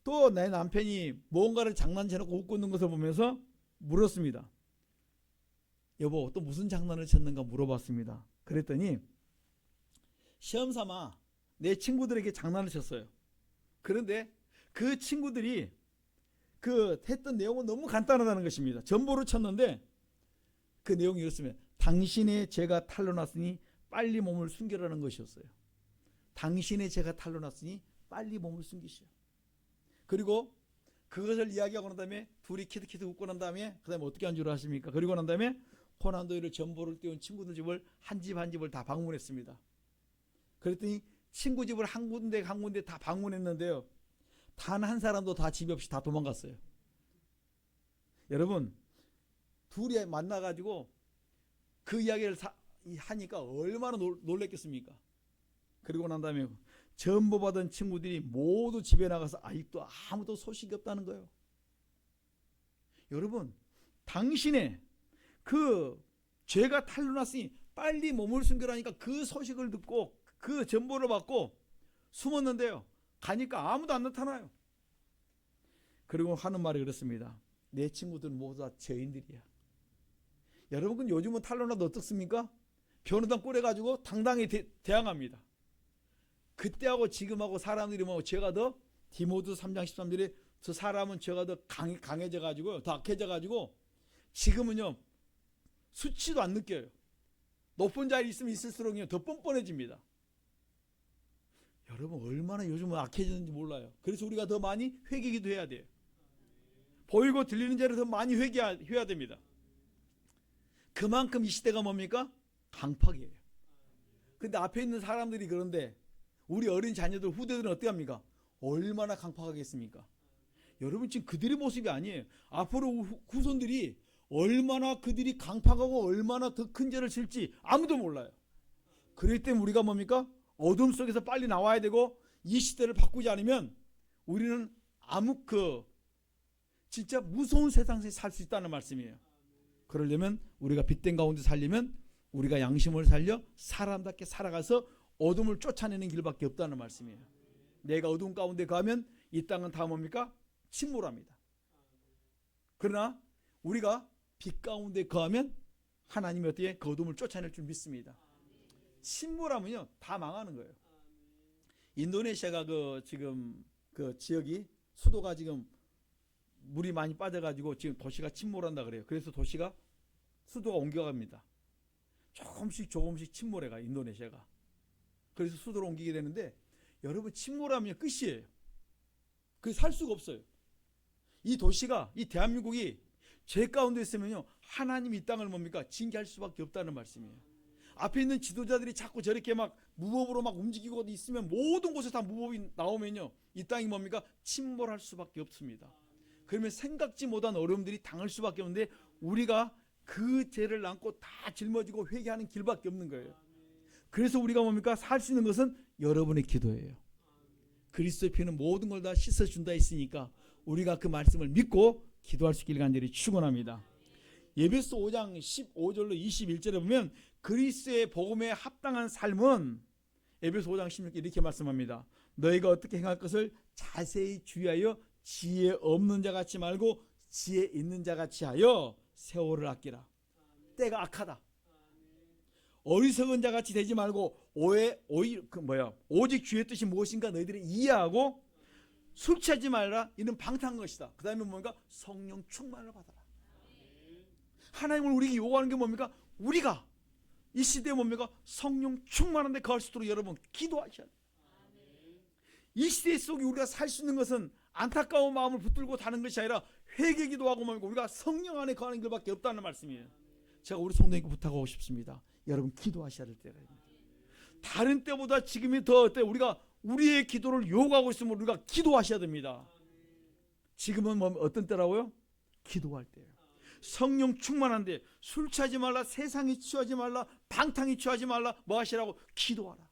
또 내 남편이 뭔가를 장난쳐놓고 웃고 있는 것을 보면서 물었습니다. 여보, 또 무슨 장난을 쳤는가 물어봤습니다. 그랬더니 시험 삼아 내 친구들에게 장난을 쳤어요. 그런데 그 친구들이 그 했던 내용은 너무 간단하다는 것입니다. 전보를 쳤는데 그 내용이 이렇습니다. 당신의 죄가 탄로났으니 빨리 몸을 숨겨라는 것이었어요. 당신의 죄가 탄로났으니 빨리 몸을 숨기시오. 그리고 그것을 이야기하고 난 다음에 둘이 키득키득 웃고 난 다음에 그 다음에 어떻게 한 줄 아십니까? 그리고 난 다음에 코난 도일을 전보를 띄운 친구들 집을 한 집 한 집을 다 방문했습니다. 그랬더니 친구 집을 한 군데 다 방문했는데요. 단 한 사람도 다 집이 없이 다 도망갔어요. 여러분 둘이 만나가지고 그 이야기를 하니까 얼마나 놀랬겠습니까? 그리고 난 다음에 전보받은 친구들이 모두 집에 나가서 아직도 아무도 소식이 없다는 거예요. 여러분 당신의 그 죄가 탄로났으니 빨리 몸을 숨겨라니까 그 소식을 듣고 그 전보를 받고 숨었는데요. 가니까 아무도 안 나타나요. 그리고 하는 말이 그렇습니다. 내 친구들은 모두 다 죄인들이야. 여러분 요즘은 탄로나도 어떻습니까? 변호당 꾸려가지고 당당히 대항합니다. 그때하고 지금하고 사람들이 뭐 죄가 더 디모데 3장 13절에 저 사람은 죄가 더 강해져가지고 더 악해져가지고 지금은요 수치도 안 느껴요. 높은 자리에 있으면 있을수록 더 뻔뻔해집니다. 여러분 얼마나 요즘은 악해졌는지 몰라요. 그래서 우리가 더 많이 회개기도 해야 돼요. 보이고 들리는 죄를 더 많이 회개해야 됩니다. 그만큼 이 시대가 뭡니까? 강팍이에요. 근데 앞에 있는 사람들이 그런데 우리 어린 자녀들 후대들은 어떻게 합니까? 얼마나 강팍하겠습니까? 여러분 지금 그들의 모습이 아니에요. 앞으로 후손들이 얼마나 그들이 강팍하고 얼마나 더 큰 죄를 질지 아무도 몰라요. 그렇기 때문에 우리가 뭡니까? 어둠 속에서 빨리 나와야 되고 이 시대를 바꾸지 않으면 우리는 진짜 무서운 세상에서 살 수 있다는 말씀이에요. 그러려면 우리가 빛된 가운데 살려면 우리가 양심을 살려 사람답게 살아가서 어둠을 쫓아내는 길밖에 없다는 말씀이에요. 내가 어둠 가운데 가면 이 땅은 다 뭡니까? 침몰합니다. 그러나 우리가 빛 가운데 거하면 하나님이 어떻게 그 어둠을 쫓아낼 줄 믿습니다. 침몰하면요 다 망하는 거예요. 인도네시아가 지금 그 지역이 수도가 지금 물이 많이 빠져가지고 지금 도시가 침몰한다 그래요. 그래서 수도가 옮겨갑니다. 조금씩 침몰해가 인도네시아가. 그래서 수도로 옮기게 되는데 여러분 침몰하면 끝이에요. 그래서 살 수가 없어요. 이 도시가 이 대한민국이 죄 가운데 있으면요 하나님 이 땅을 뭡니까? 징계할 수밖에 없다는 말씀이에요. 앞에 있는 지도자들이 자꾸 저렇게 막 무법으로 막 움직이고 있으면 모든 곳에 다 무법이 나오면요 이 땅이 뭡니까? 침몰할 수밖에 없습니다. 그러면 생각지 못한 어려움들이 당할 수밖에 없는데 우리가 그 죄를 안고 다 짊어지고 회개하는 길밖에 없는 거예요. 그래서 우리가 뭡니까? 살 수 있는 것은 여러분의 기도예요. 그리스도의 피는 모든 걸 다 씻어준다 했으니까 우리가 그 말씀을 믿고 기도할 수 있길 간절히 축원합니다. 에베소 5장 15절로 21절에 보면 그리스도의 복음에 합당한 삶은 에베소 5장 16절 이렇게 말씀합니다. 너희가 어떻게 행할 것을 자세히 주의하여 지혜 없는 자 같이 말고 지혜 있는 자 같이 하여 세월을 아끼라. 때가 악하다. 어리석은 자 같이 되지 말고 오직 주의 뜻이 무엇인가 너희들이 이해하고 술 취하지 말라. 이는 방탕한 것이다. 그 다음에 뭔가 성령 충만을 받아라. 하나님을 우리에게 요구하는 게 뭡니까? 우리가 이 시대에 뭡니까? 성령 충만한 데 거할 수 있도록 여러분 기도하셔야 돼요. 이 시대 속에 우리가 살 수 있는 것은 안타까운 마음을 붙들고 다는 것이 아니라 회개 기도하고 뭡니까? 우리가 성령 안에 거하는 길밖에 없다는 말씀이에요. 제가 우리 성도님께 부탁하고 싶습니다. 여러분 기도하셔야 될 때가 있습니다. 다른 때보다 지금이 더 어때요? 우리가 우리의 기도를 요구하고 있으면 우리가 기도하셔야 됩니다. 지금은 뭐 어떤 때라고요? 기도할 때예요. 성령 충만한데 술 취하지 말라, 세상에 취하지 말라, 방탕에 취하지 말라. 뭐 하시라고? 기도하라.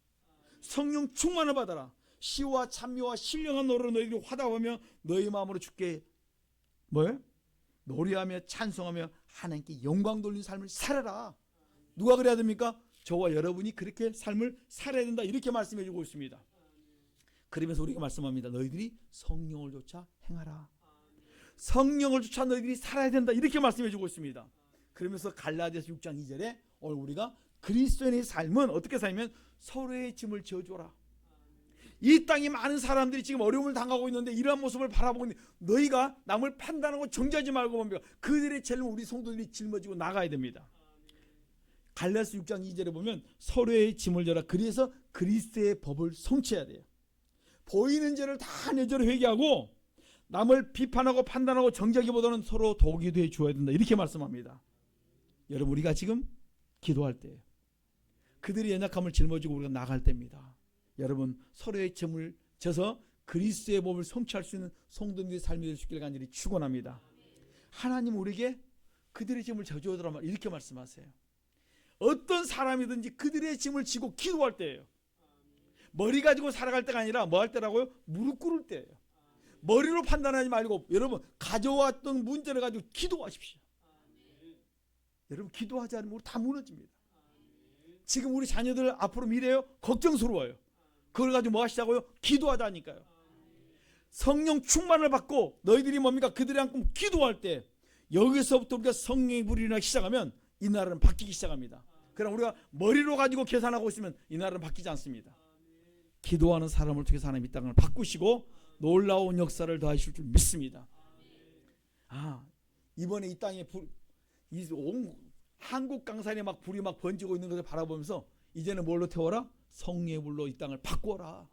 성령 충만을 받아라. 시와 찬미와 신령한 노래로 너희들이 화답하며 너희 마음으로 주께 뭐예요? 노래하며 찬송하며 하나님께 영광 돌리는 삶을 살아라. 누가 그래야 됩니까? 저와 여러분이 그렇게 삶을 살아야 된다. 이렇게 말씀해 주고 있습니다. 그러면서 우리가 말씀합니다. 너희들이 성령을 쫓아 행하라. 성령을 쫓아 너희들이 살아야 된다. 이렇게 말씀해 주고 있습니다. 그러면서 갈라디아서 6장 2절에 오늘 우리가 그리스도인의 삶은 어떻게 살면 서로의 짐을 져줘라. 이 땅에 많은 사람들이 지금 어려움을 당하고 있는데 이러한 모습을 바라보고 있는데 너희가 남을 판단하고 정죄하지 말고 뭡니까? 그들의 죄를 우리 성도들이 짊어지고 나가야 됩니다. 갈라디아서 6장 2절에 보면 서로의 짐을 져라. 그래서 그리스도의 법을 성취해야 돼요. 보이는 죄를 다 내 죄로 회개하고 남을 비판하고 판단하고 정죄하기보다는 서로 도기도 해 주어야 된다. 이렇게 말씀합니다. 여러분 우리가 지금 기도할 때예요. 그들의 연약함을 짊어지고 우리가 나갈 때입니다. 여러분 서로의 짐을 져서 그리스도의 법을 성취할 수 있는 성도님들의 삶이 될 수 있기를 간절히 축원합니다. 하나님 우리에게 그들의 짐을 져주더라 이렇게 말씀하세요. 어떤 사람이든지 그들의 짐을 지고 기도할 때예요. 머리 가지고 살아갈 때가 아니라 뭐 할 때라고요? 무릎 꿇을 때예요. 머리로 판단하지 말고 여러분 가져왔던 문제를 가지고 기도하십시오. 여러분 기도하지 않으면 우리 다 무너집니다. 지금 우리 자녀들 앞으로 미래요? 걱정스러워요. 그걸 가지고 뭐 하시자고요? 기도하자니까요. 성령 충만을 받고 너희들이 뭡니까? 그들이 꿈 기도할 때 여기서부터 우리가 성령의 불이 나기 시작하면 이 나라는 바뀌기 시작합니다. 그러나 우리가 머리로 가지고 계산하고 있으면 이 나라는 바뀌지 않습니다. 기도하는 사람을 통해서 하나님 이 땅을 바꾸시고 놀라운 역사를 더하실 줄 믿습니다. 이번에 이 땅에 온 한국 강산에 막 불이 막 번지고 있는 것을 바라보면서 이제는 뭘로 태워라? 성령의 불로 이 땅을 바꾸어라.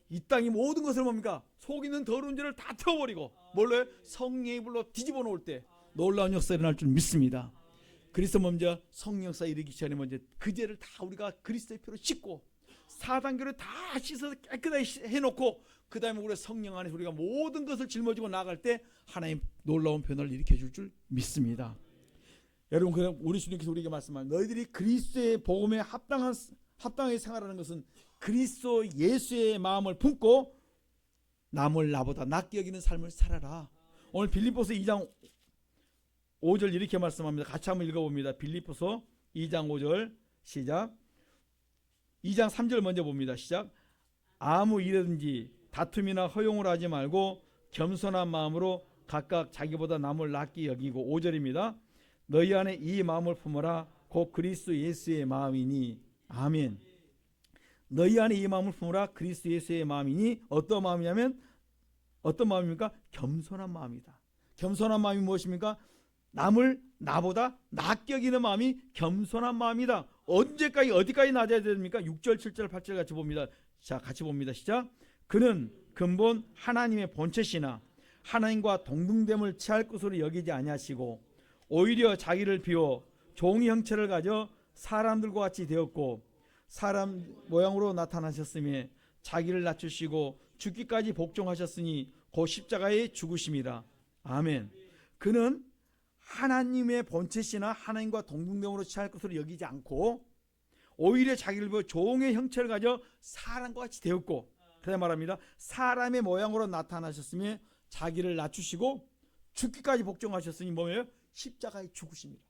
이 땅이 모든 것을 뭡니까? 속에 있는 더러운 죄를 다 태워버리고 뭘로 해? 성령의 불로 뒤집어 놓을 때 놀라운 역사가 일어날 줄 믿습니다. 그래서 먼저 성령 역사 이르기 전에 먼저 그 죄를 다 우리가 그리스도의 피로 씻고 사단교를 다 씻어서 깨끗하게 해놓고 그 다음에 우리가 성령 안에서 우리가 모든 것을 짊어지고 나갈 때 하나님 놀라운 변화를 일으켜 줄 믿습니다. 여러분 그럼 우리 주님께서 우리에게 말씀하신 너희들이 그리스도의 복음에 합당하게 생활하는 것은 그리스도 예수의 마음을 품고 남을 나보다 낫게 여기는 삶을 살아라. 오늘 빌립보서 2장 5절 이렇게 말씀합니다. 같이 한번 읽어봅니다. 빌립보서 2장 5절 시작. 2장 3절 먼저 봅니다. 시작. 아무 일이든지 다툼이나 허용을 하지 말고 겸손한 마음으로 각각 자기보다 남을 낫게 여기고 5절입니다. 너희 안에 이 마음을 품어라. 곧 그리스도 예수의 마음이니. 아멘. 너희 안에 이 마음을 품어라. 그리스도 예수의 마음이니. 어떤 마음이냐면 어떤 마음입니까? 겸손한 마음이다. 겸손한 마음이 무엇입니까? 남을 나보다 낫게 여기는 마음이 겸손한 마음이다. 언제까지 어디까지 낮아야 됩니까? 6절 7절 8절 같이 봅니다. 자 같이 봅니다. 시작. 그는 근본 하나님의 본체시나 하나님과 동등됨을 취할 것으로 여기지 아니하시고 오히려 자기를 비워 종의 형체를 가져 사람들과 같이 되었고 사람 모양으로 나타나셨으며 자기를 낮추시고 죽기까지 복종하셨으니 곧 십자가의 죽으심이라. 아멘. 그는 하나님의 본체시나 하나님과 동등됨으로 취할 것으로 여기지 않고 오히려 자기를 비워 종의 형체를 가져 사람과 같이 되었고 그다음 말합니다. 사람의 모양으로 나타나셨으며 자기를 낮추시고 죽기까지 복종하셨으니 뭐예요? 십자가의 죽으심이라.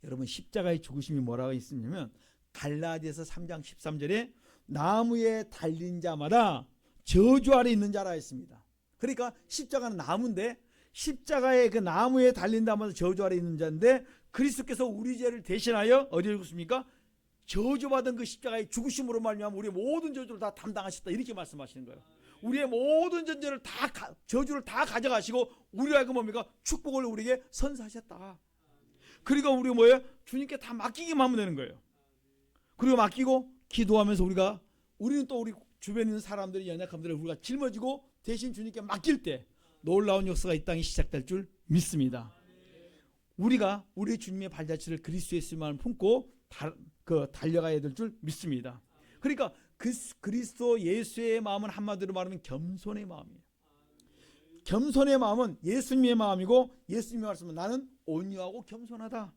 여러분 십자가의 죽으심이 뭐라고 있으냐면 갈라디아서 3장 13절에 나무에 달린 자마다 저주 아래 있는 자라 했습니다. 그러니까 십자가는 나무인데 십자가의 그 나무에 달린 자마다 저주 아래 있는 자인데 그리스도께서 우리 죄를 대신하여 어디에 죽었습니까? 저주받은 그 십자가의 죽으심으로 말미암아 우리의 모든 저주를 다 담당하셨다 이렇게 말씀하시는 거예요. 우리의 모든 저주를 다 가져가시고 우리로 하여금 뭡니까? 축복을 우리에게 선사하셨다. 그러니까 우리가 뭐예요? 주님께 다 맡기기만 하면 되는 거예요. 그리고 맡기고 기도하면서 우리는 또 우리 주변에 있는 사람들의 연약함들을 우리가 짊어지고 대신 주님께 맡길 때 놀라운 역사가 이 땅에 시작될 줄 믿습니다. 우리가 우리 주님의 발자취를 그리스도의 예수만 품고 달려가야 될 줄 믿습니다. 그러니까 그리스도 예수의 마음은 한마디로 말하면 겸손의 마음이에요. 겸손의 마음은 예수님의 마음이고 예수님이 말씀은 나는 온유하고 겸손하다.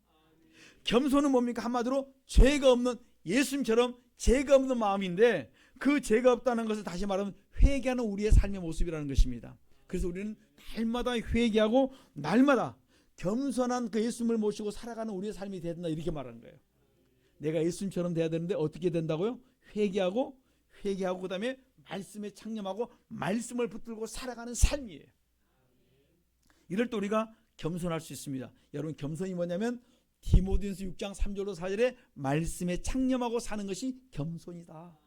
겸손은 뭡니까? 한마디로 죄가 없는 예수님처럼 죄가 없는 마음인데 그 죄가 없다는 것을 다시 말하면 회개하는 우리의 삶의 모습이라는 것입니다. 그래서 우리는 날마다 회개하고 날마다 겸손한 그 예수님을 모시고 살아가는 우리의 삶이 돼야 된다 이렇게 말하는 거예요. 내가 예수님처럼 돼야 되는데 어떻게 된다고요? 회개하고 그 다음에 말씀에 창념하고 말씀을 붙들고 살아가는 삶이에요. 이럴 때 우리가 겸손할 수 있습니다. 여러분 겸손이 뭐냐면 디모데전서 6장 3절로 4절에 말씀에 창념하고 사는 것이 겸손이다.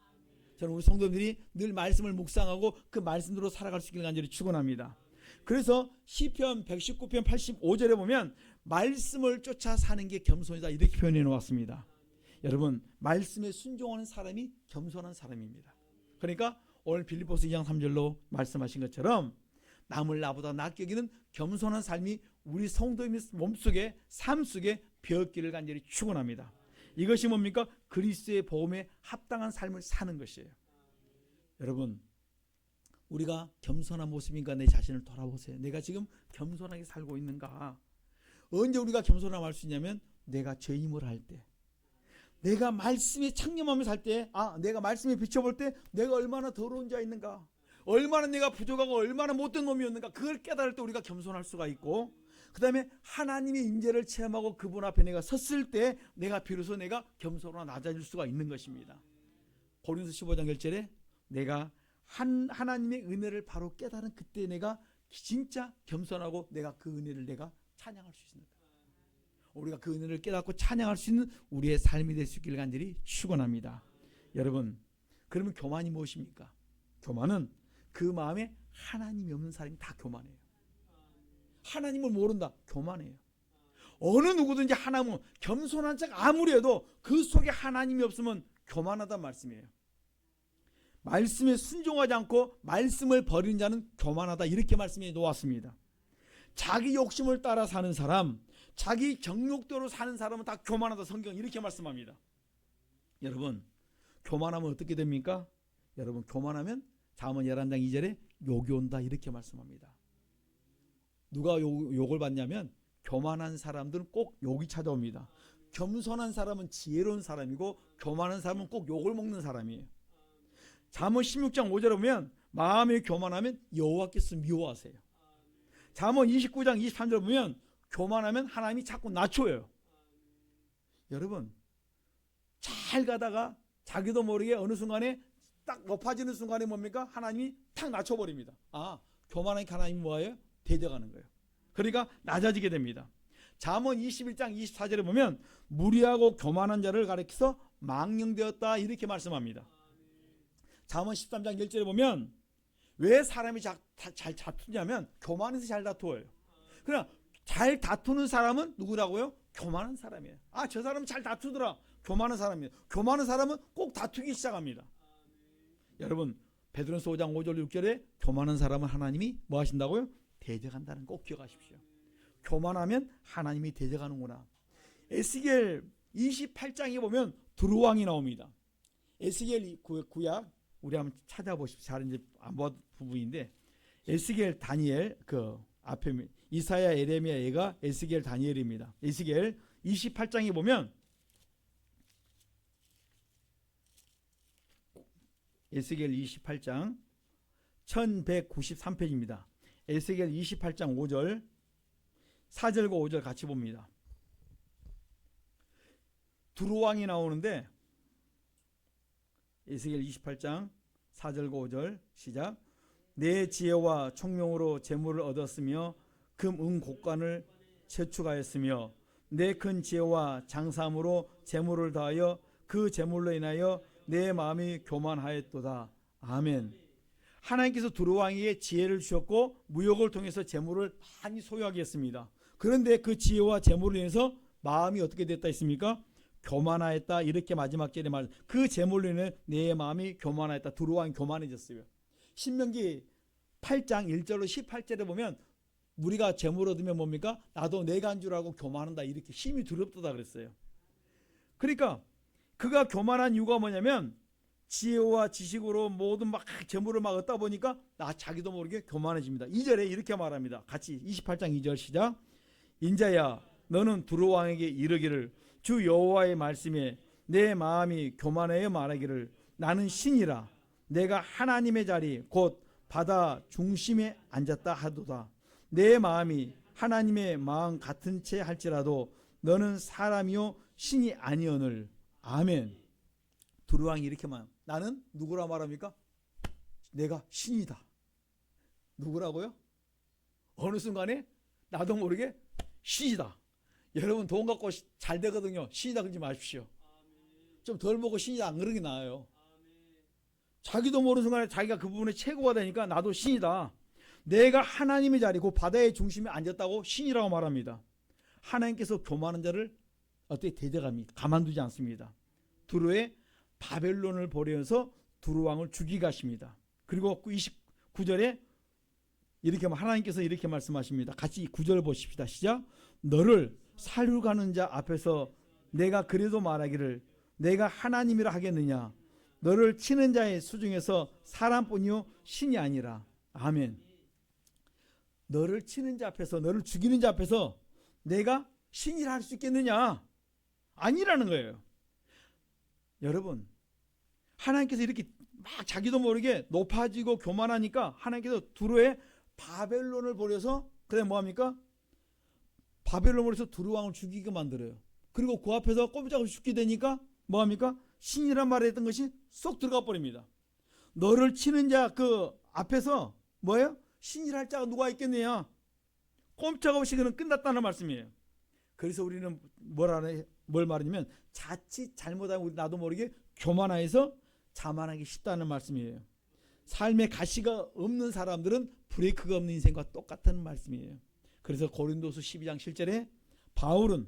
저는 우리 성도들이 늘 말씀을 묵상하고 그 말씀대로 살아갈 수 있기를 간절히 축원합니다. 그래서 시편 119편 85절에 보면 말씀을 쫓아 사는 게 겸손이다 이렇게 표현해 놓았습니다. 여러분 말씀에 순종하는 사람이 겸손한 사람입니다. 그러니까 오늘 빌립보서 2장 3절로 말씀하신 것처럼 남을 나보다 낫게 여기는 겸손한 삶이 우리 성도의 몸속에 삶 속에 배었기를 간절히 축원합니다. 이것이 뭡니까? 그리스도의 복음에 합당한 삶을 사는 것이에요. 여러분 우리가 겸손한 모습인가 내 자신을 돌아보세요. 내가 지금 겸손하게 살고 있는가? 언제 우리가 겸손함을 할 수 있냐면 내가 죄임을 할 때, 내가 말씀에 창념하면서 살 때, 내가 말씀에 비춰볼 때 내가 얼마나 더러운 자였는가, 얼마나 내가 부족하고 얼마나 못된 놈이었는가 그걸 깨달을 때 우리가 겸손할 수가 있고, 그 다음에 하나님의 임재를 체험하고 그분 앞에 내가 섰을 때 비로소 내가 겸손하고 낮아질 수가 있는 것입니다. 고린도서 15장 1절에 내가 하나님의 은혜를 바로 깨달은 그때 내가 진짜 겸손하고 내가 그 은혜를 내가 찬양할 수 있습니다. 우리가 그 은혜를 깨닫고 찬양할 수 있는 우리의 삶이 될 수 있기를 간절히 축원합니다. 여러분 그러면 교만이 무엇입니까? 교만은 그 마음에 하나님이 없는 사람이 다 교만해요. 하나님을 모른다 교만해요. 어느 누구든지 하나님은 겸손한 자가 아무리 해도 그 속에 하나님이 없으면 교만하단 말씀이에요. 말씀에 순종하지 않고 말씀을 버리는 자는 교만하다 이렇게 말씀해 놓았습니다. 자기 욕심을 따라 사는 사람, 자기 정욕대로 사는 사람은 다 교만하다 성경 이렇게 말씀합니다. 여러분 교만하면 어떻게 됩니까? 여러분 교만하면 잠언 11장 2절에 욕이 온다 이렇게 말씀합니다. 누가 욕을 받냐면 교만한 사람들은 꼭 욕이 찾아옵니다. 겸손한 사람은 지혜로운 사람이고 교만한 사람은 꼭 욕을 먹는 사람이에요. 잠언 16장 5절에 보면 마음에 교만하면 여호와께서 미워하세요. 잠언 29장 23절에 보면 교만하면 하나님이 자꾸 낮춰요. 여러분 잘 가다가 자기도 모르게 어느 순간에 딱 높아지는 순간에 뭡니까? 하나님이 탁 낮춰버립니다. 교만하니까 하나님이 뭐예요? 대적하는 거예요. 그러니까 낮아지게 됩니다. 잠언 21장 24절에 보면 무리하고 교만한 자를 가리켜서 망령되었다 이렇게 말씀합니다. 잠언 13장 1절에 보면 왜 사람이 잘 다투냐면 교만해서 잘 다투어요. 그러나 잘 다투는 사람은 누구라고요? 교만한 사람이에요. 저 사람은 잘 다투더라. 교만한 사람이에요. 교만한 사람은 꼭 다투기 시작합니다. 여러분 베드로전서 5장 5절 6절에 교만한 사람은 하나님이 뭐 하신다고요? 대적한다는 꼭 기억하십시오. 교만하면 하나님이 대적하는구나. 에스겔 28장에 보면 두루왕이 나옵니다. 에스겔 구약 우리 한번 찾아보십시오. 잘 이제 안 본 부분인데 에스겔 다니엘 그 앞에 이사야 에레미야 얘가 에스겔 다니엘입니다. 에스겔 28장에 보면 에스겔 28장 1193페이지입니다. 에스겔 28장 5절 4절과 5절 같이 봅니다. 두루왕이 나오는데 에스겔 28장 4절과 5절 시작. 내 지혜와 총명으로 재물을 얻었으며 금, 은, 곡관을 채축하였으며 내 큰 지혜와 장사함으로 재물을 더하여 그 제물로 인하여 내 마음이 교만하였도다. 아멘. 하나님께서 두루왕에게 지혜를 주셨고 무역을 통해서 재물을 많이 소유하게 했습니다. 그런데 그 지혜와 재물로 인해서 마음이 어떻게 됐다 했습니까? 교만하였다. 이렇게 마지막 절에 말, 그 재물로 인해 내 마음이 교만하였다. 두루왕이 교만해졌어요. 신명기 8장 1절로 18절에 보면 우리가 재물 얻으면 뭡니까? 나도 내가 한 줄 알고 교만한다. 이렇게 심히 두렵다 그랬어요. 그러니까 그가 교만한 이유가 뭐냐면 지혜와 지식으로 모든 막 재물을 막 얻다 보니까 나 자기도 모르게 교만해집니다. 2절에 이렇게 말합니다. 같이 28장 2절 시작. 인자야 너는 두루왕에게 이르기를 주 여호와의 말씀에 내 마음이 교만하여 말하기를 나는 신이라 내가 하나님의 자리 곧 바다 중심에 앉았다 하도다. 내 마음이 하나님의 마음 같은 채 할지라도 너는 사람이요 신이 아니오늘. 아멘. 두루왕이 이렇게 말. 나는 누구라 말합니까? 내가 신이다. 누구라고요? 어느 순간에 나도 모르게 신이다. 여러분 돈 갖고 잘 되거든요. 신이다 그러지 마십시오. 좀 덜 보고 신이다 안 그러는 게 나아요. 자기도 모르는 순간에 자기가 그 부분에 최고가 되니까 나도 신이다. 내가 하나님의 자리 그 바다의 중심에 앉았다고 신이라고 말합니다. 하나님께서 교만한 자를 어떻게 대적합니까? 가만두지 않습니다. 두루에 바벨론을 보내어서 두루왕을 죽이게 하십니다. 그리고 29절에 이렇게 하나님께서 이렇게 말씀하십니다. 같이 9절 보십시다. 시작. 너를 살육하는 자 앞에서 내가 그래도 말하기를 내가 하나님이라 하겠느냐. 너를 치는 자의 수중에서 사람뿐이요 신이 아니라. 아멘. 너를 치는 자 앞에서 너를 죽이는 자 앞에서 내가 신이라 할 수 있겠느냐. 아니라는 거예요. 여러분 하나님께서 이렇게 막 자기도 모르게 높아지고 교만하니까 하나님께서 두루에 바벨론을 보내서 그다음에 뭐합니까? 바벨론을 보내서 두루왕을 죽이게 만들어요. 그리고 그 앞에서 꼼짝없이 죽게 되니까 뭐합니까? 신이란 말을 했던 것이 쏙 들어가 버립니다. 너를 치는 자 그 앞에서 뭐예요? 신이라 할 자가 누가 있겠느냐? 꼼짝없이 그는 끝났다는 말씀이에요. 그래서 우리는 뭘 말하냐면 자칫 잘못하면 우리 나도 모르게 교만해서 자만하기 쉽다는 말씀이에요. 삶에 가시가 없는 사람들은 브레이크가 없는 인생과 똑같은 말씀이에요. 그래서 고린도서 12장 7절에 바울은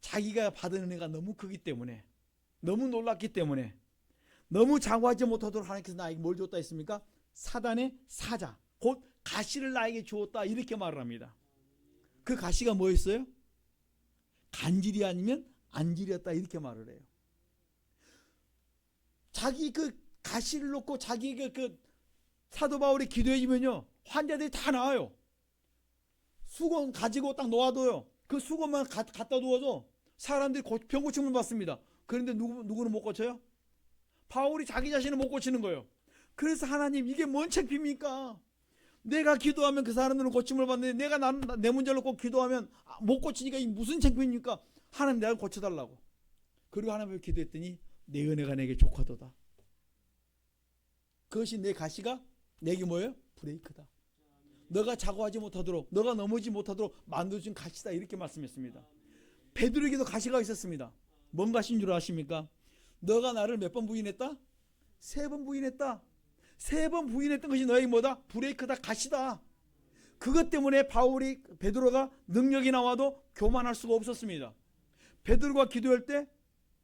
자기가 받은 은혜가 너무 크기 때문에 너무 놀랐기 때문에 너무 자고하지 못하도록 하나님께서 나에게 뭘 줬다 했습니까? 사단의 사자 곧 가시를 나에게 주었다 이렇게 말을 합니다. 그 가시가 뭐였어요? 간질이 아니면 안질이었다 이렇게 말을 해요. 자기 그 가시를 놓고 자기가 그 사도 바울이 기도해주면요 환자들이 다 나와요. 수건 가지고 딱 놓아둬요. 그 수건만 갖다 두어서 사람들이 병 고침을 받습니다. 그런데 누구는 못 고쳐요? 바울이 자기 자신을 못 고치는 거예요. 그래서 하나님 이게 뭔 창피입니까? 내가 기도하면 그 사람들은 고침을 받는데 내가 내 문제를 놓고 기도하면 못 고치니까 이게 무슨 창피입니까? 하나님 내가 고쳐달라고. 그리고 하나님을 기도했더니 내 은혜가 내게 족하도다. 그것이 내 가시가 내게 뭐예요? 브레이크다. 너가 자고하지 못하도록 너가 넘어지지 못하도록 만들어준 가시다 이렇게 말씀했습니다. 베드로에게도 가시가 있었습니다. 뭔 가시인 줄 아십니까? 너가 나를 몇 번 부인했다? 3번 부인했다. 3번 부인했던 것이 너에게 뭐다? 브레이크다, 가시다. 그것 때문에 베드로가 능력이 나와도 교만할 수가 없었습니다. 베드로가 기도할 때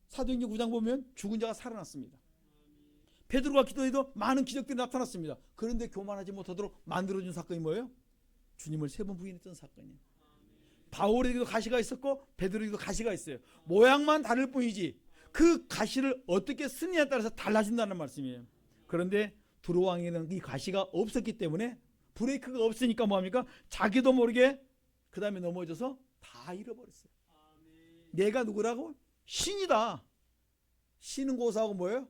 사도행전 9장 보면 죽은 자가 살아났습니다. 베드로가 기도해도 많은 기적들이 나타났습니다. 그런데 교만하지 못하도록 만들어준 사건이 뭐예요? 주님을 3번 부인했던 사건이에요. 바울에게도 가시가 있었고 베드로에게도 가시가 있어요. 모양만 다를 뿐이지 그 가시를 어떻게 쓰느냐에 따라서 달라진다는 말씀이에요. 그런데 두루왕에는 이 가시가 없었기 때문에 브레이크가 없으니까 뭐합니까? 자기도 모르게 그 다음에 넘어져서 다 잃어버렸어요. 내가 누구라고? 신이다. 신은 고사하고 뭐예요?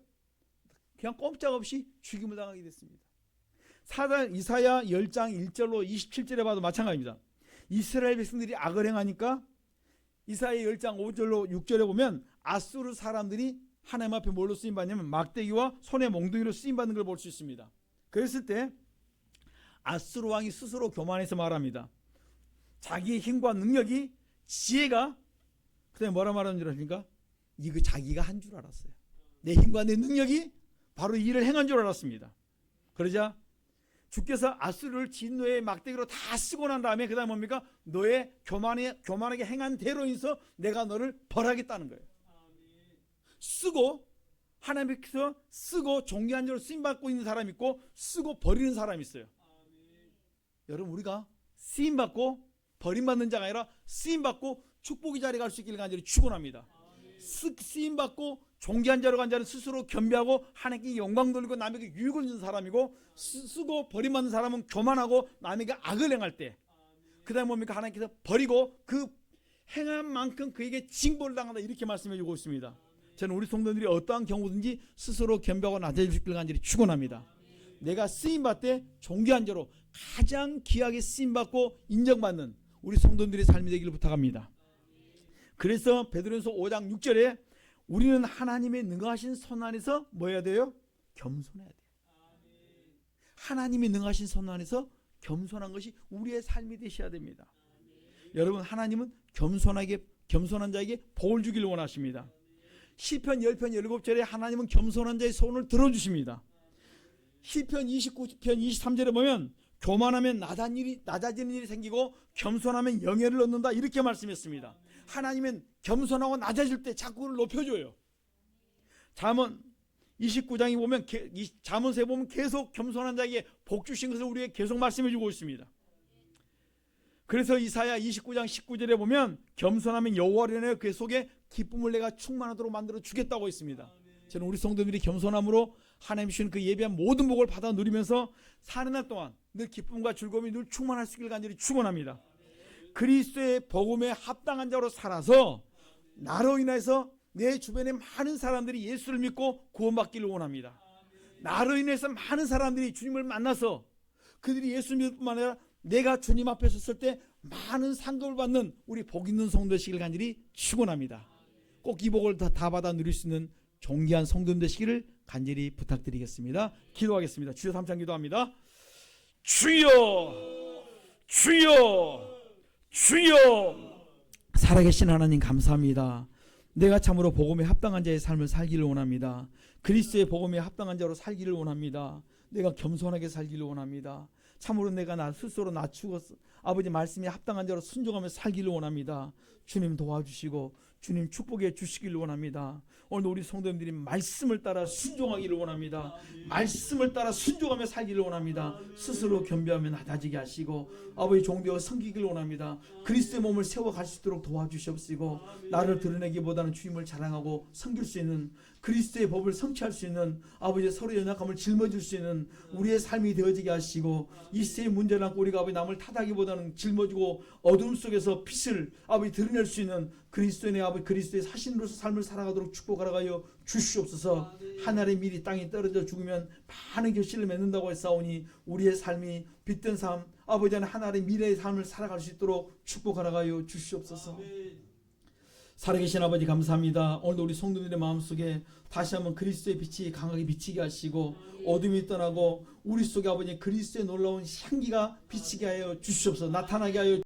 그냥 꼼짝없이 죽임을 당하게 됐습니다. 이사야 10장 1절로 27절에 봐도 마찬가지입니다. 이스라엘 백성들이 악을 행하니까 이사야 10장 5절로 6절에 보면 아수르 사람들이 하나님 앞에 뭘로 쓰임받냐면 막대기와 손에 몽둥이로 쓰임받는 걸 볼 수 있습니다. 그랬을 때 아수르 왕이 스스로 교만해서 말합니다. 자기의 힘과 능력이 지혜가 그다음에 뭐라 말하는 줄 아십니까? 이거 자기가 한 줄 알았어요. 내 힘과 내 능력이 바로 이 일을 행한 줄 알았습니다. 그러자 주께서 아수르를 진노의 막대기로 다 쓰고 난 다음에 그 다음 뭡니까? 너의 교만하게 행한 대로 인해서 내가 너를 벌하겠다는 거예요. 쓰고 하나님께서 쓰고 존귀한 자로 쓰임받고 있는 사람이 있고 쓰고 버리는 사람이 있어요. 여러분 우리가 쓰임받고 버림받는 자가 아니라 쓰임받고 축복의 자리에 갈 수 있기를 간절히 축원합니다. 쓰임받고 존귀한 자로 간 자는 스스로 겸비하고 하나님께 영광 돌리고 남에게 유익을 주는 사람이고 쓰고 버림받는 사람은 교만하고 남에게 악을 행할 때 그 다음에 뭡니까? 하나님께서 버리고 그 행한 만큼 그에게 징벌을 당한다 이렇게 말씀해 주고 있습니다. 저는 우리 성도들이 어떠한 경우든지 스스로 겸비하고 낮아질 수 있기를 간절히 축원합니다. 내가 쓰임받되 존귀한 자로 가장 귀하게 쓰임받고 인정받는 우리 성도들의 삶이 되기를 부탁합니다. 그래서 베드로전서 5장 6절에 우리는 하나님의 능하신 손 안에서 뭐 해야 돼요? 겸손해야 돼요. 하나님의 능하신 손 안에서 겸손한 것이 우리의 삶이 되셔야 됩니다. 여러분 하나님은 겸손한 자에게 복을 주기를 원하십니다. 시편 10편 17절에 하나님은 겸손한 자의 손을 들어주십니다. 시편 29편 23절에 보면 교만하면 낮아지는 일이 생기고 겸손하면 영예를 얻는다 이렇게 말씀했습니다. 하나님은 겸손하고 낮아질 때 자꾸 그를 높여줘요. 잠언 29장에 보면 잠언서에 보면 계속 겸손한 자에게 복 주신 것을 우리에게 계속 말씀해 주고 있습니다. 그래서 이사야 29장 19절에 보면 겸손하면 여호와를 그 속에 기쁨을 내가 충만하도록 만들어 주겠다고 있습니다. 저는 우리 성도들이 겸손함으로 하나님 주신 그 예비한 모든 복을 받아 누리면서 사는 날 동안 늘 기쁨과 즐거움이 늘 충만할 수 있기를 간절히 축원합니다. 그리스도의 복음에 합당한 자로 살아서 나로 인해서 내 주변에 많은 사람들이 예수를 믿고 구원받기를 원합니다. 나로 인해서 많은 사람들이 주님을 만나서 그들이 예수 믿을 뿐만 아니라 내가 주님 앞에 섰을 때 많은 상급을 받는 우리 복 있는 성도 되시기를 간절히 축원합니다. 꼭 이 복을 다 받아 누릴 수 있는 존귀한 성도 되시기를 간절히 부탁드리겠습니다. 기도하겠습니다. 주여 삼창 기도합니다. 주여 주여 주여 살아계신 하나님 감사합니다. 내가 참으로 복음에 합당한 자의 삶을 살기를 원합니다. 그리스도의 복음에 합당한 자로 살기를 원합니다. 내가 겸손하게 살기를 원합니다. 참으로 내가 나 스스로 낮추고 아버지 말씀에 합당한 자로 순종하며 살기를 원합니다. 주님 도와주시고 주님 축복해 주시기를 원합니다. 오늘 우리 성도님들이 말씀을 따라 순종하기를 원합니다. 말씀을 따라 순종하며 살기를 원합니다. 스스로 겸비하며 낮아지게 하시고 아버지 종되어 섬기기를 원합니다. 그리스도의 몸을 세워갈 수 있도록 도와주시옵시고 나를 드러내기보다는 주님을 자랑하고 섬길 수 있는 그리스도의 법을 성취할 수 있는 아버지 서로의 연약함을 짊어질 수 있는 우리의 삶이 되어지게 하시고 이 세의 문제를 안고 우리가 아버지 남을 탓하기보다는 짊어지고 어둠 속에서 빛을 아버지 드러낼 수 있는 그리스도의 아버지 그리스도의 사신으로서 삶을 살아가도록 축복하여 주시옵소서. 하늘의 밀이 땅에 떨어져 죽으면 많은 결실을 맺는다고 했사오니 우리의 삶이 빛된 삶 아버지 하나의 미래의 삶을 살아갈 수 있도록 축복하여 주시옵소서. 살아계신 아버지 감사합니다. 오늘도 우리 성도들의 마음속에 다시 한번 그리스도의 빛이 강하게 비치게 하시고 어둠이 떠나고 우리 속에 아버지 그리스도의 놀라운 향기가 비치게 하여 주시옵소서. 나타나게 하여